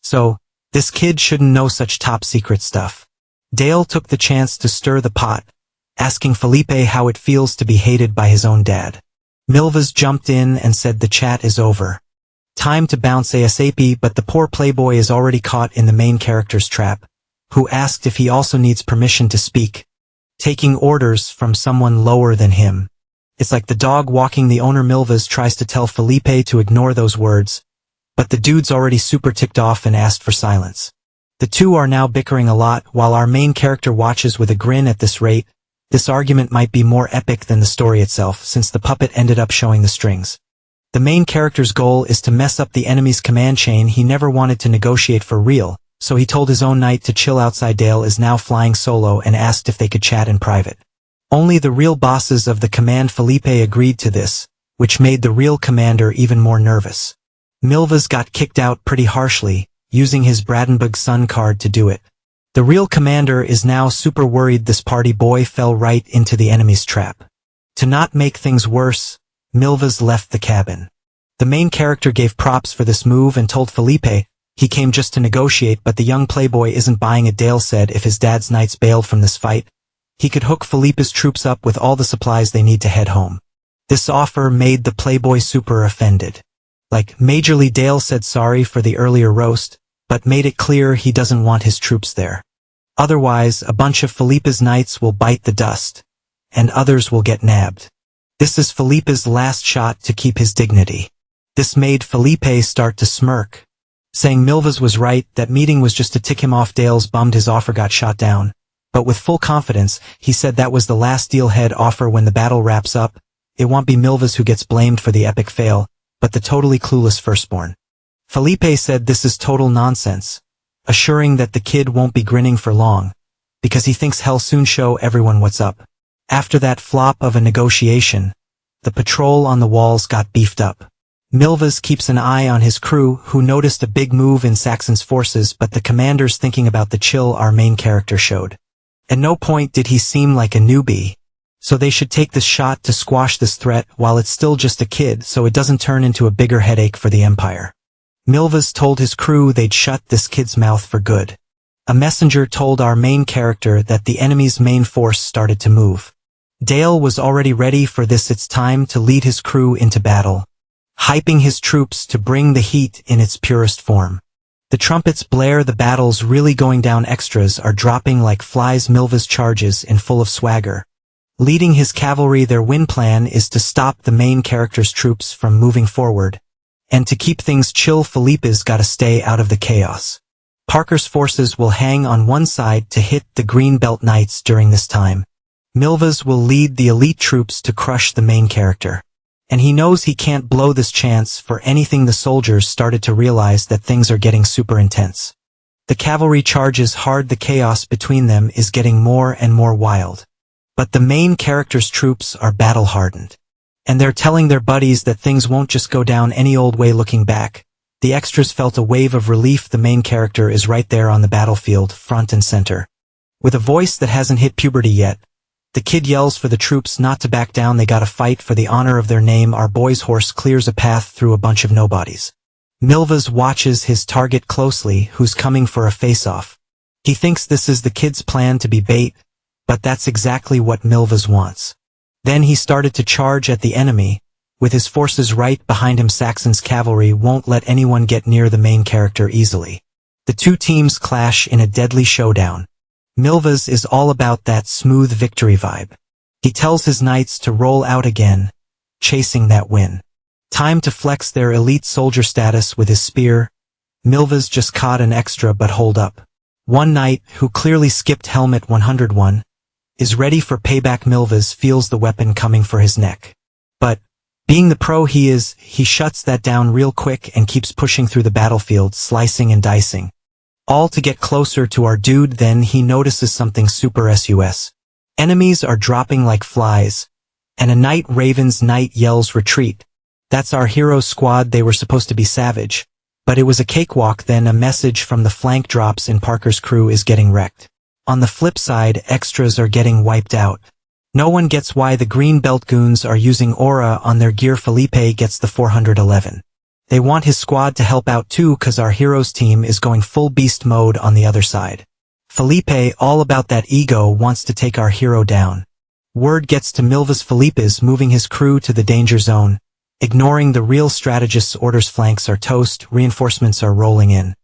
So, this kid shouldn't know such top-secret stuff. Dale took the chance to stir the pot, asking Felipe how it feels to be hated by his own dad. Milvas jumped in and said the chat is over. Time to bounce ASAP, but the poor playboy is already caught in the main character's trap, who asked if he also needs permission to speak, taking orders from someone lower than him. It's like the dog walking the owner. Milvas tries to tell Felipe to ignore those words, but the dude's already super ticked off and asked for silence. The two are now bickering a lot while our main character watches with a grin. At this rate, this argument might be more epic than the story itself, since the puppet ended up showing the strings. The main character's goal is to mess up the enemy's command chain. He never wanted to negotiate for real, so he told his own knight to chill outside. Dale is now flying solo and asked if they could chat in private. Only the real bosses of the command Felipe agreed to this, which made the real commander even more nervous. Milvas got kicked out pretty harshly, using his Brandenburg Sun card to do it. The real commander is now super worried this party boy fell right into the enemy's trap. To not make things worse, Milvas left the cabin. The main character gave props for this move and told Felipe he came just to negotiate, but the young playboy isn't buying it. Dale said if his dad's knights bailed from this fight, he could hook Felipe's troops up with all the supplies they need to head home. This offer made the playboy super offended. Like, majorly. Dale said sorry for the earlier roast, but made it clear he doesn't want his troops there. Otherwise, a bunch of Felipe's knights will bite the dust, and others will get nabbed. This is Felipe's last shot to keep his dignity. This made Felipe start to smirk, saying Milvas was right, that meeting was just to tick him off. Dale's bummed his offer got shot down, but with full confidence, he said that was the last deal. Head offer when the battle wraps up. It won't be Milvas who gets blamed for the epic fail, but the totally clueless firstborn. Felipe said this is total nonsense, assuring that the kid won't be grinning for long, because he thinks he'll soon show everyone what's up. After that flop of a negotiation, the patrol on the walls got beefed up. Milvas keeps an eye on his crew, who noticed a big move in Saxon's forces, but the commander's thinking about the chill our main character showed. At no point did he seem like a newbie, so they should take this shot to squash this threat while it's still just a kid, so it doesn't turn into a bigger headache for the Empire. Milvas told his crew they'd shut this kid's mouth for good. A messenger told our main character that the enemy's main force started to move. Dale was already ready for this. It's time to lead his crew into battle, hyping his troops to bring the heat in its purest form. The trumpets blare, the battle's really going down, extras are dropping like flies. Milvas charges in full of swagger, leading his cavalry. Their win plan is to stop the main character's troops from moving forward, and to keep things chill, Felipe's gotta stay out of the chaos. Parker's forces will hang on one side to hit the Green Belt Knights during this time. Milvas will lead the elite troops to crush the main character. And he knows he can't blow this chance for anything. The soldiers started to realize that things are getting super intense. The cavalry charges hard, the chaos between them is getting more and more wild. But the main character's troops are battle-hardened, and they're telling their buddies that things won't just go down any old way. Looking back, the extras felt a wave of relief. The main character is right there on the battlefield, front and center. With a voice that hasn't hit puberty yet, the kid yells for the troops not to back down. They gotta fight for the honor of their name. Our boy's horse clears a path through a bunch of nobodies. Milvas watches his target closely, who's coming for a face-off. He thinks this is the kid's plan to be bait, but that's exactly what Milvas wants. Then he started to charge at the enemy, with his forces right behind him. Saxon's cavalry won't let anyone get near the main character easily. The two teams clash in a deadly showdown. Milvas is all about that smooth victory vibe. He tells his knights to roll out again, chasing that win. Time to flex their elite soldier status with his spear. Milvas just caught an extra, but hold up. One knight, who clearly skipped helmet 101, is ready for payback. Milvas feels the weapon coming for his neck. But, being the pro he is, he shuts that down real quick and keeps pushing through the battlefield, slicing and dicing, all to get closer to our dude. Then he notices something super sus. Enemies are dropping like flies, and a Night Raven's knight yells retreat. That's our hero's squad. They were supposed to be savage, but it was a cakewalk. Then a message from the flank drops in. Parker's crew is getting wrecked. On the flip side, extras are getting wiped out. No one gets why the Green Belt goons are using aura on their gear. Felipe gets the 411. They want his squad to help out too, cause our hero's team is going full beast mode on the other side. Felipe, all about that ego, wants to take our hero down. Word gets to Milva's. Felipe is moving his crew to the danger zone. Ignoring the real strategist's orders, flanks are toast, reinforcements are rolling in.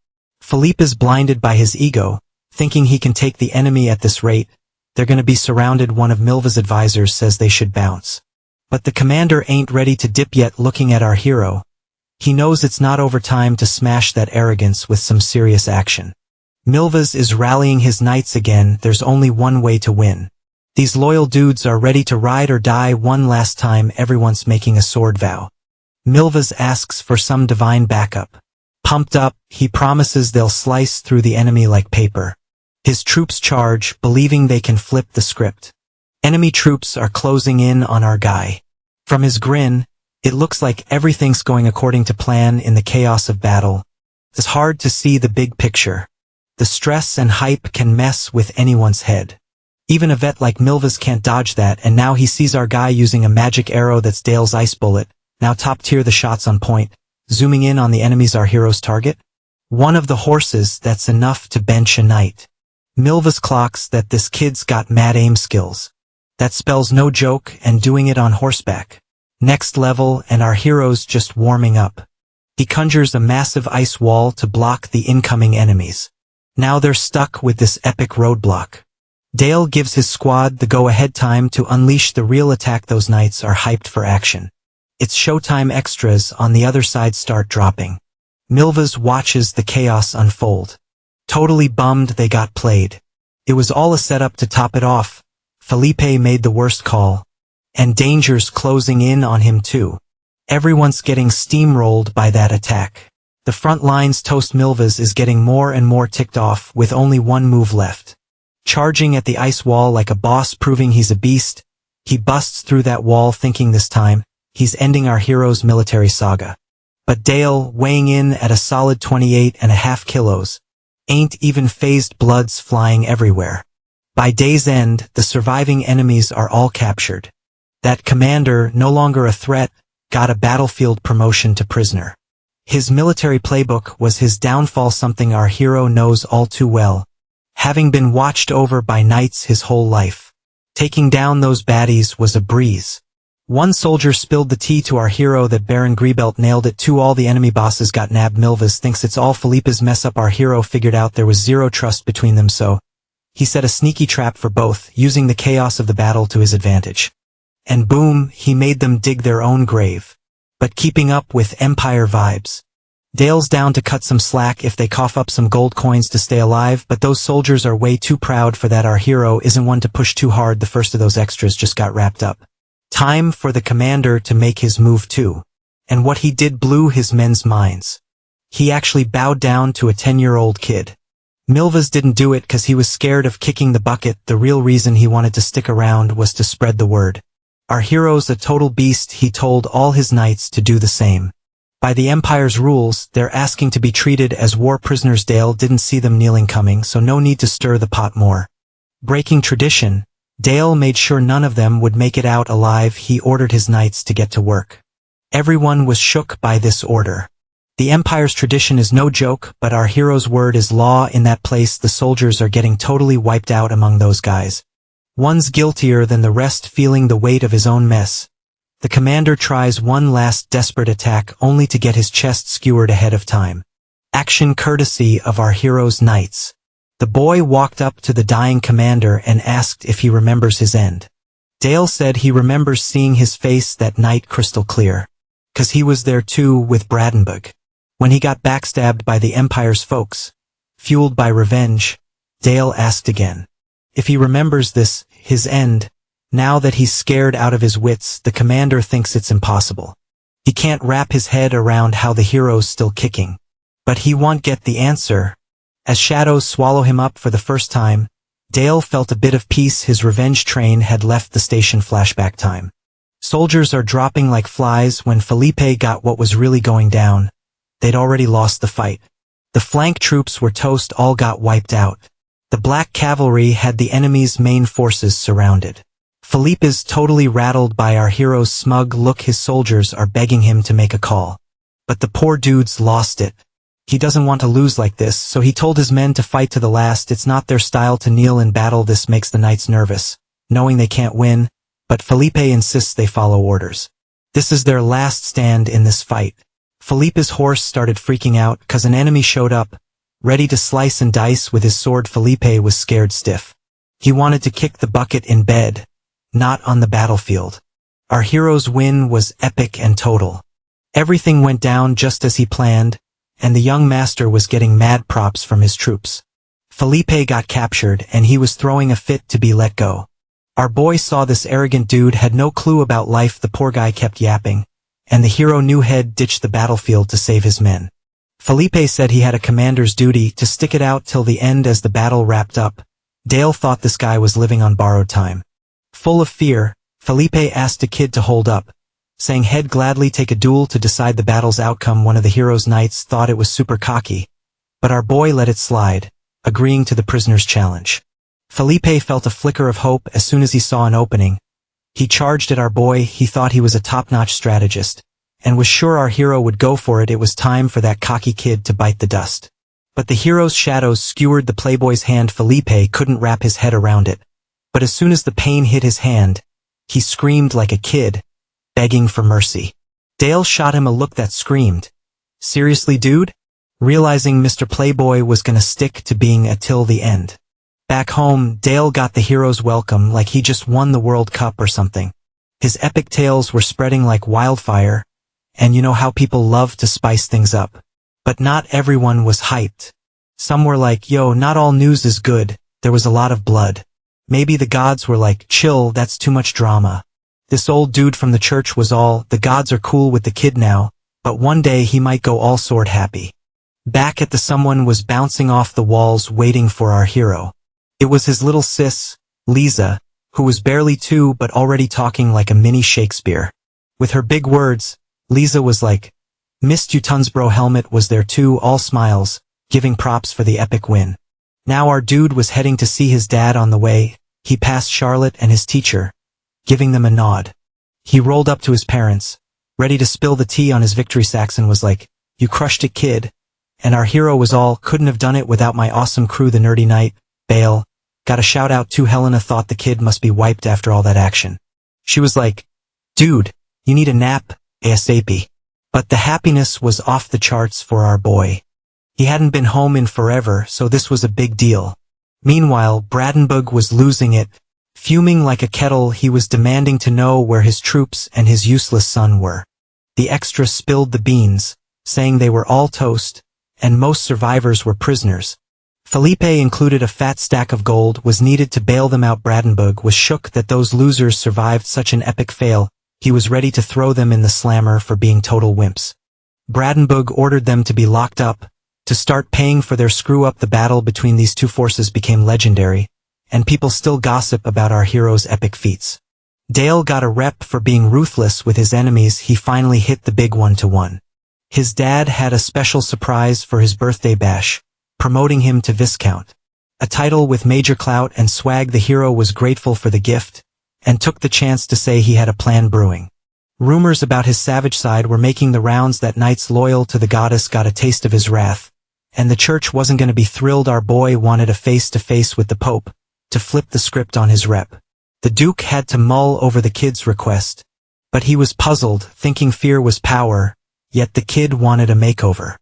Felipe is blinded by his ego, thinking he can take the enemy at this rate. They're gonna be surrounded. One of Milva's advisors says they should bounce. But the commander ain't ready to dip yet. Looking at our hero, he knows it's not over. Time to smash that arrogance with some serious action. Milva's is rallying his knights again. There's only one way to win. These loyal dudes are ready to ride or die one last time. Everyone's making a sword vow. Milva's asks for some divine backup. Pumped up, he promises they'll slice through the enemy like paper. His troops charge, believing they can flip the script. Enemy troops are closing in on our guy. From his grin, it looks like everything's going according to plan. In the chaos of battle, it's hard to see the big picture. The stress and hype can mess with anyone's head. Even a vet like Milva's can't dodge that, and now he sees our guy using a magic arrow that's Dale's ice bullet. Now top tier, the shots on point. Zooming in on the enemies, our hero's target. One of the horses, that's enough to bench a knight. Milva's clocks that this kid's got mad aim skills. That spells no joke, and doing it on horseback. Next level, and our hero's just warming up. He conjures a massive ice wall to block the incoming enemies. Now they're stuck with this epic roadblock. Dale gives his squad the go-ahead. Time to unleash the real attack. Those knights are hyped for action. It's showtime. Extras on the other side start dropping. Milva's watches the chaos unfold. Totally bummed they got played. It was all a setup to top it off. Felipe made the worst call. And danger's closing in on him too. Everyone's getting steamrolled by that attack. The front lines toast. Milva's is getting more and more ticked off with only one move left. Charging at the ice wall like a boss, proving he's a beast. He busts through that wall, thinking this time he's ending our hero's military saga. But Dale, weighing in at a solid 28.5 kilos, ain't even phased. Blood's flying everywhere. By day's end, the surviving enemies are all captured. That commander, no longer a threat, got a battlefield promotion to prisoner. His military playbook was his downfall, something our hero knows all too well, having been watched over by knights his whole life. Taking down those baddies was a breeze. One soldier spilled the tea to our hero that Baron Greebelt nailed it too. All the enemy bosses got nabbed. Milva's thinks it's all Felipe's mess up. Our hero figured out there was zero trust between them, so he set a sneaky trap for both, using the chaos of the battle to his advantage. And boom, he made them dig their own grave. But keeping up with Empire vibes. Dale's down to cut some slack if they cough up some gold coins to stay alive, but those soldiers are way too proud for that. Our hero isn't one to push too hard. The first of those extras just got wrapped up. Time for the commander to make his move too. And what he did blew his men's minds. He actually bowed down to a 10-year-old kid. Milva's didn't do it because he was scared of kicking the bucket. The real reason he wanted to stick around was to spread the word. Our hero's a total beast. He told all his knights to do the same. By the Empire's rules, they're asking to be treated as war prisoners. Dale didn't see them kneeling coming, so no need to stir the pot more. Breaking tradition, Dale made sure none of them would make it out alive. He ordered his knights to get to work. Everyone was shook by this order. The Empire's tradition is no joke, but our hero's word is law in that place. The soldiers are getting totally wiped out among those guys. One's guiltier than the rest, feeling the weight of his own mess. The commander tries one last desperate attack, only to get his chest skewered ahead of time. Action courtesy of our hero's knights. The boy walked up to the dying commander and asked if he remembers his end. Dale said he remembers seeing his face that night crystal clear. 'Cause he was there too with Brandenburg. When he got backstabbed by the Empire's folks. Fueled by revenge, Dale asked again if he remembers this, his end. Now that he's scared out of his wits, the commander thinks it's impossible. He can't wrap his head around how the hero's still kicking. But he won't get the answer. As shadows swallow him up for the first time, Dale felt a bit of peace. His revenge train had left the station. Flashback time. Soldiers are dropping like flies. When Felipe got what was really going down, they'd already lost the fight. The flank troops were toast, all got wiped out. The black cavalry had the enemy's main forces surrounded. Felipe is totally rattled by our hero's smug look. His soldiers are begging him to make a call. But the poor dude's lost it. He doesn't want to lose like this, so he told his men to fight to the last. It's not their style to kneel in battle. This makes the knights nervous, knowing they can't win. but Felipe insists they follow orders. This is their last stand in this fight. Felipe's horse started freaking out cause an enemy showed up, ready to slice and dice with his sword. Felipe was scared stiff. He wanted to kick the bucket in bed, not on the battlefield. Our hero's win was epic and total. Everything went down just as he planned, and the young master was getting mad props from his troops. Felipe got captured and he was throwing a fit to be let go. Our boy saw this arrogant dude had no clue about life. The poor guy kept yapping, and the hero knew he'd ditched the battlefield to save his men. Felipe said he had a commander's duty to stick it out till the end. As the battle wrapped up, Dale thought this guy was living on borrowed time. Full of fear, Felipe asked a kid to hold up, saying he'd gladly take a duel to decide the battle's outcome. One of the hero's knights thought it was super cocky, but our boy let it slide, agreeing to the prisoner's challenge. Felipe felt a flicker of hope as soon as he saw an opening. He charged at our boy. He thought he was a top-notch strategist, and was sure our hero would go for it. It was time for that cocky kid to bite the dust. But the hero's shadows skewered the playboy's hand. Felipe couldn't wrap his head around it. But as soon as the pain hit his hand, he screamed like a kid, begging for mercy. Dale shot him a look that screamed, "Seriously, dude?" Realizing Mr. Playboy was gonna stick to being a till the end. Back home, Dale got the hero's welcome like he just won the World Cup or something. His epic tales were spreading like wildfire, and you know how people love to spice things up. But not everyone was hyped. Some were like, yo, not all news is good. There was a lot of blood. Maybe the gods were like, chill, that's too much drama. This old dude from the church was all, the gods are cool with the kid now, but one day he might go all sword happy. Back at the someone was bouncing off the walls waiting for our hero. It was his little sis, Lisa, who was barely 2 but already talking like a mini Shakespeare. With her big words, Lisa was like, "Missed you tons bro." Helmet was there too, all smiles, giving props for the epic win. Now our dude was heading to see his dad. On the way, he passed Charlotte and his teacher, giving them a nod. He rolled up to his parents, ready to spill the tea on his victory. Saxon was like, "You crushed it, kid." And our hero was all, "Couldn't have done it without my awesome crew." The nerdy knight, Bale, got a shout out too. Helena thought the kid must be wiped after all that action. She was like, "Dude, you need a nap, ASAP." But the happiness was off the charts for our boy. He hadn't been home in forever, so this was a big deal. Meanwhile, Brandenburg was losing it. Fuming like a kettle, he was demanding to know where his troops and his useless son were. The extra spilled the beans, saying they were all toast, and most survivors were prisoners. Felipe included a fat stack of gold was needed to bail them out. Brandenburg was shook that those losers survived such an epic fail. He was ready to throw them in the slammer for being total wimps. Brandenburg ordered them to be locked up, to start paying for their screw-up. The battle between these two forces became legendary, and people still gossip about our hero's epic feats. Dale got a rep for being ruthless with his enemies. He finally hit the big 1-to-1. His dad had a special surprise for his birthday bash, promoting him to Viscount. A title with major clout and swag. The hero was grateful for the gift, and took the chance to say he had a plan brewing. Rumors about his savage side were making the rounds that knights loyal to the goddess got a taste of his wrath, and the church wasn't going to be thrilled. Our boy wanted a face-to-face with the Pope, to flip the script on his rep. The Duke had to mull over the kid's request, but he was puzzled, thinking fear was power, yet the kid wanted a makeover.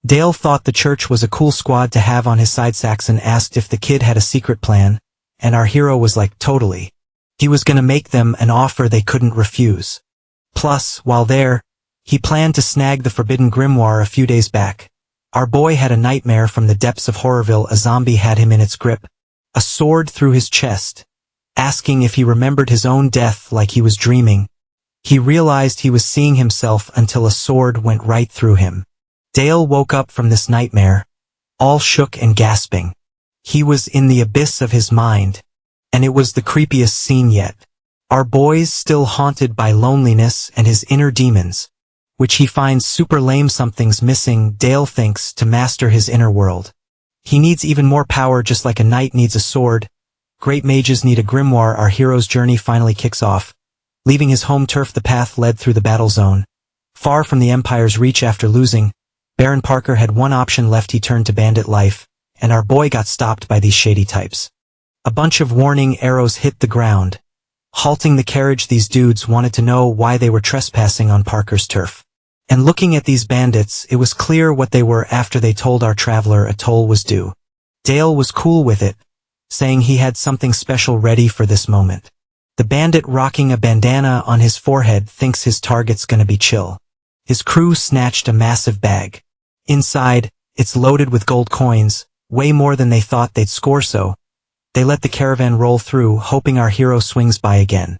Dale thought the church was a cool squad to have on his side. Saxon asked if the kid had a secret plan, and our hero was like, totally. He was gonna make them an offer they couldn't refuse. Plus, while there, he planned to snag the forbidden grimoire. A few days back, our boy had a nightmare from the depths of Horrorville. A zombie had him in its grip, a sword through his chest, asking if he remembered his own death like he was dreaming. He realized he was seeing himself until a sword went right through him. Dale woke up from this nightmare, all shook and gasping. He was in the abyss of his mind, and it was the creepiest scene yet. Our boy's still haunted by loneliness and his inner demons, which he finds super lame. Something's missing, Dale thinks, to master his inner world. He needs even more power, just like a knight needs a sword. Great mages need a grimoire. Our hero's journey finally kicks off. Leaving his home turf, the path led through the battle zone. Far from the Empire's reach after losing, Baron Parker had one option left. He turned to bandit life, and our boy got stopped by these shady types. A bunch of warning arrows hit the ground, Halting the carriage, these dudes wanted to know why they were trespassing on Parker's turf. And looking at these bandits, it was clear what they were after they told our traveler a toll was due. Dale was cool with it, saying he had something special ready for this moment. The bandit rocking a bandana on his forehead thinks his target's gonna be chill. His crew snatched a massive bag. Inside, it's loaded with gold coins, way more than they thought they'd score, so they let the caravan roll through, hoping our hero swings by again.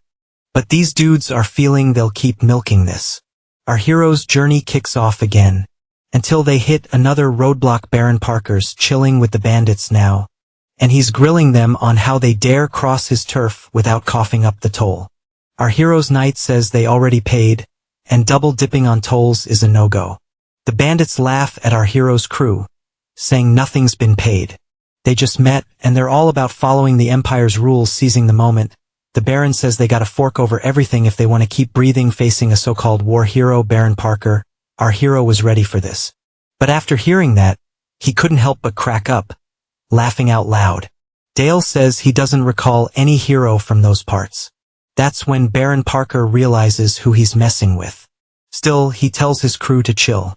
But these dudes are feeling they'll keep milking this. Our hero's journey kicks off again, until they hit another roadblock. Baron Parker's chilling with the bandits now, and he's grilling them on how they dare cross his turf without coughing up the toll. Our hero's knight says they already paid, and double dipping on tolls is a no-go. The bandits laugh at our hero's crew, saying nothing's been paid. They just met, and they're all about following the Empire's rules. Seizing the moment, the Baron says they gotta fork over everything if they want to keep breathing. Facing a so-called war hero, Baron Parker, our hero was ready for this. But after hearing that, he couldn't help but crack up, laughing out loud. Dale says he doesn't recall any hero from those parts. That's when Baron Parker realizes who he's messing with. Still, he tells his crew to chill.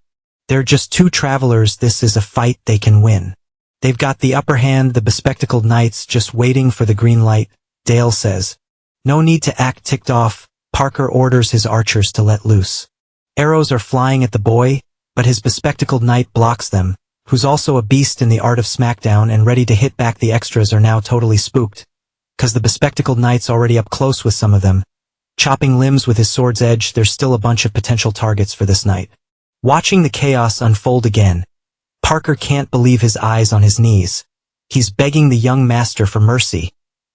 They're just two travelers, this is a fight they can win. They've got the upper hand, the bespectacled knights just waiting for the green light. Dale says, no need to act ticked off. Parker orders his archers to let loose. Arrows are flying at the boy, but his bespectacled knight blocks them, who's also a beast in the art of smackdown and ready to hit back. The extras are now totally spooked, cause the bespectacled knight's already up close with some of them, chopping limbs with his sword's edge. There's still a bunch of potential targets for this knight. Watching the chaos unfold again, Parker can't believe his eyes. On his knees, he's begging the young master for mercy,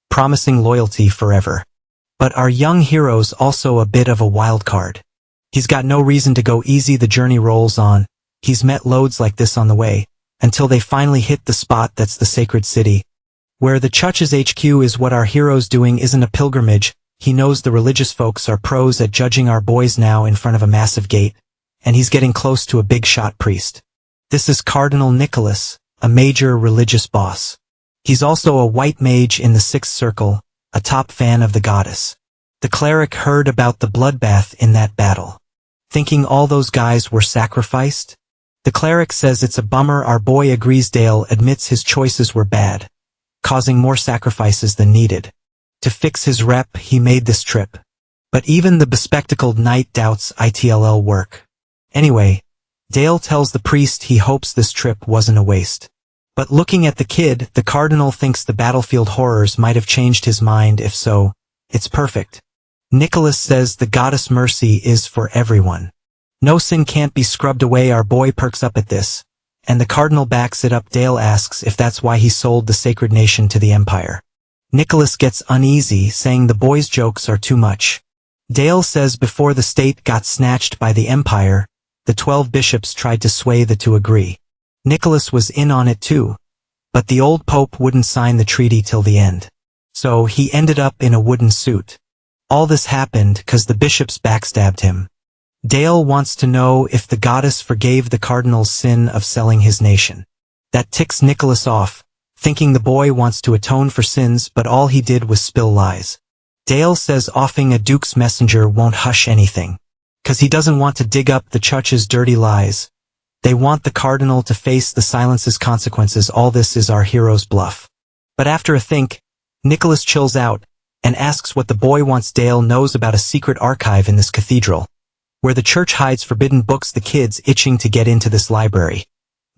promising loyalty forever. But our young hero's also a bit of a wild card. He's got no reason to go easy. The journey rolls on. He's met loads like this on the way, until they finally hit the spot that's the sacred city, where the church's HQ is. What our hero's doing isn't a pilgrimage. He knows the religious folks are pros at judging. Our boy's now in front of a massive gate, and he's getting close to a big shot priest. This is Cardinal Nicholas, a major religious boss. He's also a white mage in the Sixth Circle, a top fan of the goddess. The cleric heard about the bloodbath in that battle, thinking all those guys were sacrificed. The cleric says it's a bummer. Our boy agrees. Dale admits his choices were bad, causing more sacrifices than needed. To fix his rep, he made this trip. But even the bespectacled knight doubts it'll work. Anyway, Dale tells the priest he hopes this trip wasn't a waste. But looking at the kid, the cardinal thinks the battlefield horrors might have changed his mind. If so, it's perfect. Nicholas says the goddess mercy is for everyone. No sin can't be scrubbed away. Our boy perks up at this, and the cardinal backs it up. Dale asks if that's why he sold the sacred nation to the Empire. Nicholas gets uneasy, saying the boy's jokes are too much. Dale says before the state got snatched by the Empire, the 12 bishops tried to sway the to agree. Nicholas was in on it too, but the old pope wouldn't sign the treaty till the end. So he ended up in a wooden suit. All this happened cause the bishops backstabbed him. Dale wants to know if the goddess forgave the cardinal's sin of selling his nation. That ticks Nicholas off, thinking the boy wants to atone for sins, but all he did was spill lies. Dale says offing a duke's messenger won't hush anything, cause he doesn't want to dig up the church's dirty lies. They want the cardinal to face the silence's consequences. All this is our hero's bluff. But after a think, Nicholas chills out and asks what the boy wants. Dale knows about a secret archive in this cathedral, where the church hides forbidden books. The kid's itching to get into this library.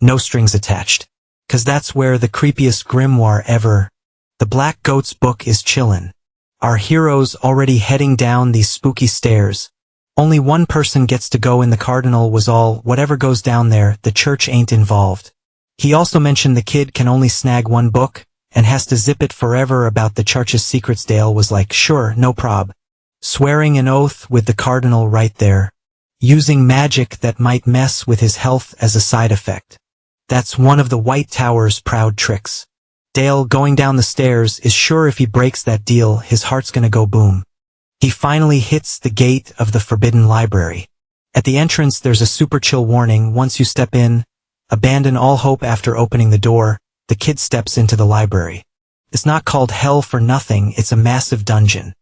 No strings attached, cause that's where the creepiest grimoire ever, the Black Goat's book, is chillin'. Our hero's already heading down these spooky stairs. Only one person gets to go in. The cardinal was all, whatever goes down there, the church ain't involved. He also mentioned the kid can only snag one book, and has to zip it forever about the church's secrets. Dale was like, sure, no prob. Swearing an oath with the cardinal right there. Using magic that might mess with his health as a side effect. That's one of the White Tower's proud tricks. Dale, going down the stairs, is sure if he breaks that deal, his heart's gonna go boom. He finally hits the gate of the forbidden library. At the entrance there's a super chill warning: once you step in, abandon all hope. After opening the door, the kid steps into the library. It's not called hell for nothing, it's a massive dungeon.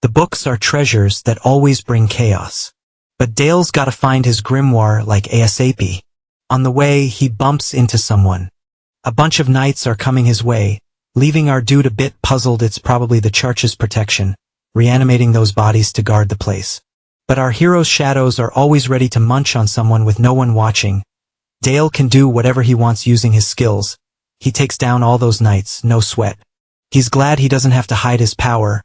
The books are treasures that always bring chaos. But Dale's gotta find his grimoire like ASAP. On the way, he bumps into someone. A bunch of knights are coming his way, leaving our dude a bit puzzled. It's probably the church's protection, reanimating those bodies to guard the place. But our hero's shadows are always ready to munch on someone with no one watching. Dale can do whatever he wants using his skills. He takes down all those knights, no sweat. He's glad he doesn't have to hide his power.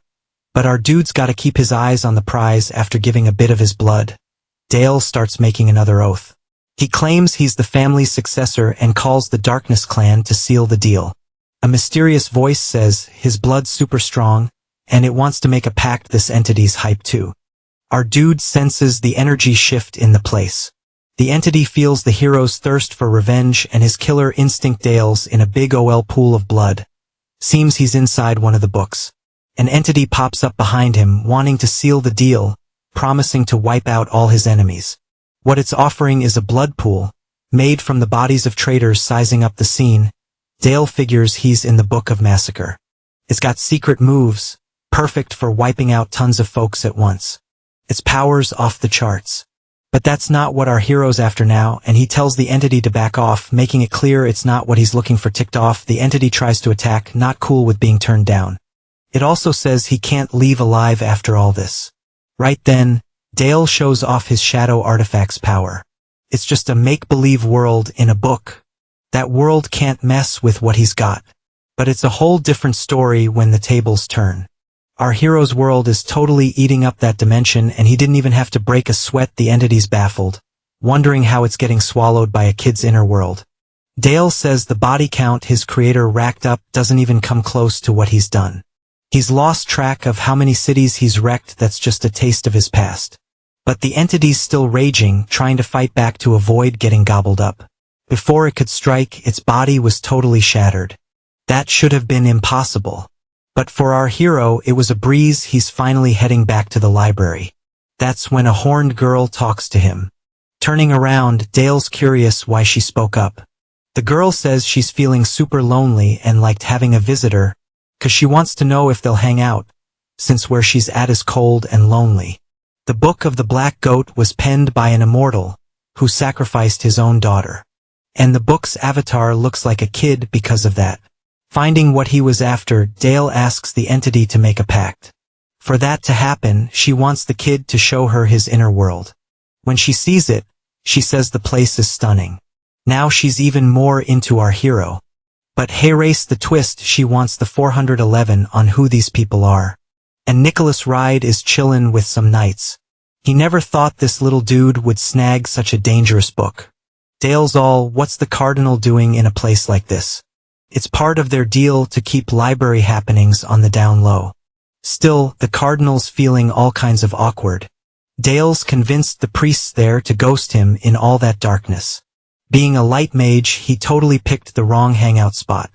But our dude's gotta keep his eyes on the prize after giving a bit of his blood. Dale starts making another oath. He claims he's the family's successor and calls the Darkness clan to seal the deal. A mysterious voice says his blood's super strong, and it wants to make a pact this entity's hype too. Our dude senses the energy shift in the place. The entity feels the hero's thirst for revenge and his killer instinct. Dale's in a big ol' pool of blood. Seems he's inside one of the books. An entity pops up behind him, wanting to seal the deal, promising to wipe out all his enemies. What it's offering is a blood pool, made from the bodies of traitors. Sizing up the scene, Dale figures he's in the Book of Massacre. It's got secret moves, perfect for wiping out tons of folks at once. Its power's off the charts. But that's not what our hero's after now, and he tells the entity to back off, making it clear it's not what he's looking for. Ticked off, the entity tries to attack, not cool with being turned down. It also says he can't leave alive after all this. Right then, Dale shows off his shadow artifact's power. It's just a make-believe world in a book. That world can't mess with what he's got. But it's a whole different story when the tables turn. Our hero's world is totally eating up that dimension, and he didn't even have to break a sweat. The entity's baffled, wondering how it's getting swallowed by a kid's inner world. Dale says the body count his creator racked up doesn't even come close to what he's done. He's lost track of how many cities he's wrecked. That's just a taste of his past. But the entity's still raging, trying to fight back to avoid getting gobbled up. Before it could strike, its body was totally shattered. That should have been impossible. But for our hero, it was a breeze. He's finally heading back to the library. That's when a horned girl talks to him. Turning around, Dale's curious why she spoke up. The girl says she's feeling super lonely and liked having a visitor, 'cause she wants to know if they'll hang out, since where she's at is cold and lonely. The Book of the Black Goat was penned by an immortal, who sacrificed his own daughter. And the book's avatar looks like a kid because of that. Finding what he was after, Dale asks the entity to make a pact. For that to happen, she wants the kid to show her his inner world. When she sees it, she says the place is stunning. Now she's even more into our hero. But hey, race the twist, she wants the 411 on who these people are. And Nicholas Ride is chillin' with some knights. He never thought this little dude would snag such a dangerous book. Dale's all, what's the Cardinal doing in a place like this? It's part of their deal to keep library happenings on the down low. Still, the Cardinal's feeling all kinds of awkward. Dale's convinced the priests there to ghost him in all that darkness. Being a light mage, he totally picked the wrong hangout spot.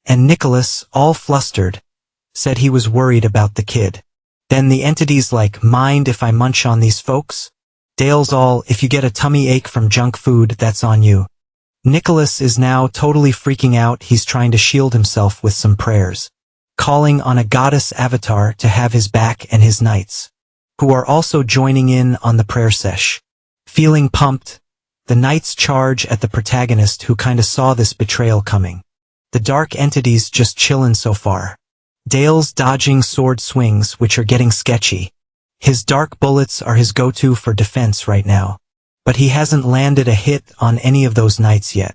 And Nicholas, all flustered, said he was worried about the kid. Then the entity's like, mind if I munch on these folks? Dale's all, if you get a tummy ache from junk food, that's on you. Nicholas is now totally freaking out. He's trying to shield himself with some prayers, calling on a goddess avatar to have his back and his knights, who are also joining in on the prayer sesh. Feeling pumped, the knights charge at the protagonist, who kinda saw this betrayal coming. The dark entity's just chillin' so far. Dale's dodging sword swings, which are getting sketchy. His dark bullets are his go-to for defense right now. But he hasn't landed a hit on any of those knights yet.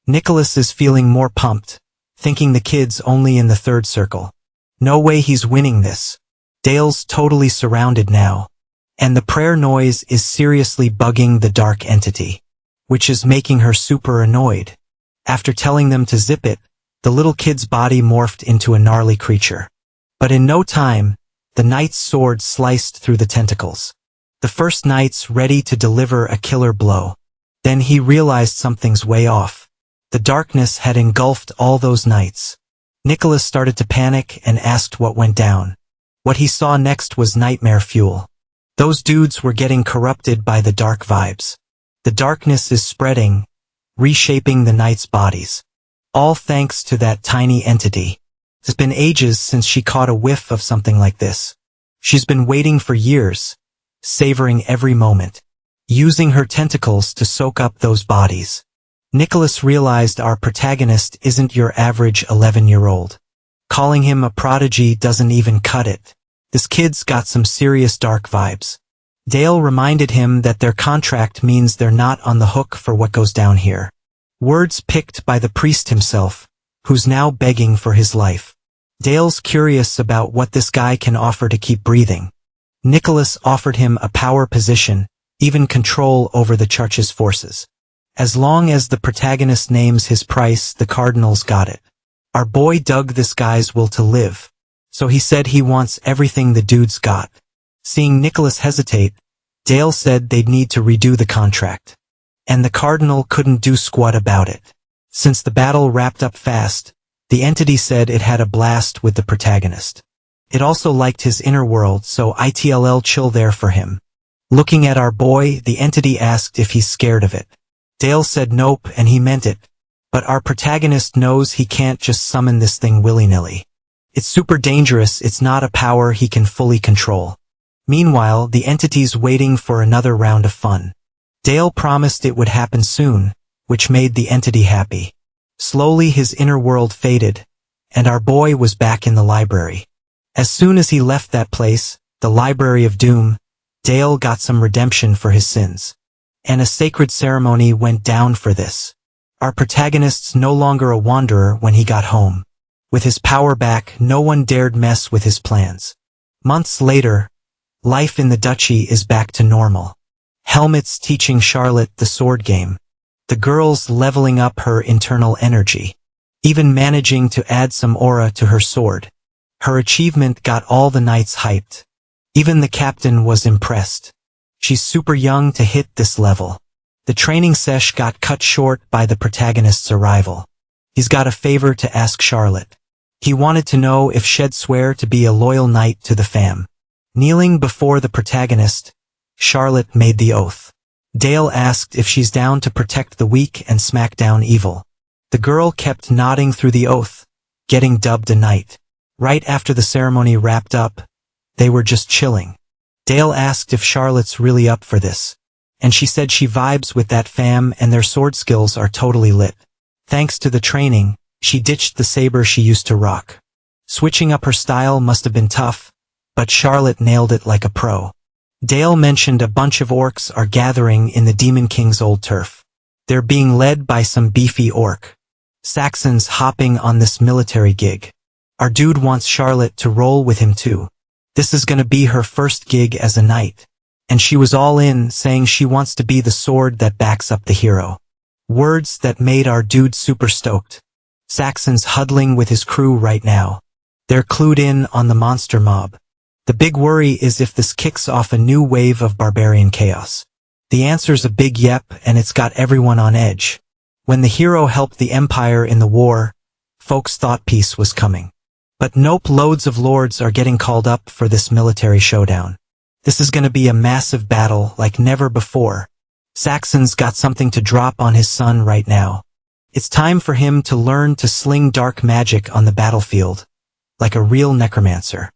Nicholas is feeling more pumped, thinking the kid's only in the third circle. No way he's winning this. Dale's totally surrounded now. And the prayer noise is seriously bugging the dark entity, which is making her super annoyed. After telling them to zip it, the little kid's body morphed into a gnarly creature. But in no time, the knight's sword sliced through the tentacles. The first knight's ready to deliver a killer blow. Then he realized something's way off. The darkness had engulfed all those knights. Nicholas started to panic and asked what went down. What he saw next was nightmare fuel. Those dudes were getting corrupted by the dark vibes. The darkness is spreading, reshaping the knights' bodies. All thanks to that tiny entity. It's been ages since she caught a whiff of something like this. She's been waiting for years, savoring every moment, using her tentacles to soak up those bodies. Nicholas realized our protagonist isn't your average 11-year-old. Calling him a prodigy doesn't even cut it. This kid's got some serious dark vibes. Dale reminded him that their contract means they're not on the hook for what goes down here. Words picked by the priest himself, who's now begging for his life. Dale's curious about what this guy can offer to keep breathing. Nicholas offered him a power position, even control over the church's forces. As long as the protagonist names his price, the Cardinals got it. Our boy dug this guy's will to live, so he said he wants everything the dude's got. Seeing Nicholas hesitate, Dale said they'd need to redo the contract. And the Cardinal couldn't do squat about it. Since the battle wrapped up fast, the entity said it had a blast with the protagonist. It also liked his inner world, so it'll chill there for him. Looking at our boy, the entity asked if he's scared of it. Dale said nope, and he meant it. But our protagonist knows he can't just summon this thing willy-nilly. It's super dangerous, it's not a power he can fully control. Meanwhile, the entity's waiting for another round of fun. Dale promised it would happen soon, which made the entity happy. Slowly his inner world faded, and our boy was back in the library. As soon as he left that place, the Library of Doom, Dale got some redemption for his sins. And a sacred ceremony went down for this. Our protagonist's no longer a wanderer when he got home. With his power back, no one dared mess with his plans. Months later, life in the duchy is back to normal. Helmet's teaching Charlotte the sword game. The girl's leveling up her internal energy. Even managing to add some aura to her sword. Her achievement got all the knights hyped. Even the captain was impressed. She's super young to hit this level. The training sesh got cut short by the protagonist's arrival. He's got a favor to ask Charlotte. He wanted to know if she'd swear to be a loyal knight to the fam. Kneeling before the protagonist, Charlotte made the oath. Dale asked if she's down to protect the weak and smack down evil. The girl kept nodding through the oath, getting dubbed a knight. Right after the ceremony wrapped up, they were just chilling. Dale asked if Charlotte's really up for this. And she said she vibes with that fam and their sword skills are totally lit. Thanks to the training, she ditched the saber she used to rock. Switching up her style must have been tough, but Charlotte nailed it like a pro. Dale mentioned a bunch of orcs are gathering in the Demon King's old turf. They're being led by some beefy orc. Saxons hopping on this military gig. Our dude wants Charlotte to roll with him too. This is gonna be her first gig as a knight. And she was all in, saying she wants to be the sword that backs up the hero. Words that made our dude super stoked. Saxon's huddling with his crew right now. They're clued in on the monster mob. The big worry is if this kicks off a new wave of barbarian chaos. The answer's a big yep, and it's got everyone on edge. When the hero helped the Empire in the war, folks thought peace was coming. But nope, loads of lords are getting called up for this military showdown. This is gonna be a massive battle like never before. Saxon's got something to drop on his son right now. It's time for him to learn to sling dark magic on the battlefield, like a real necromancer.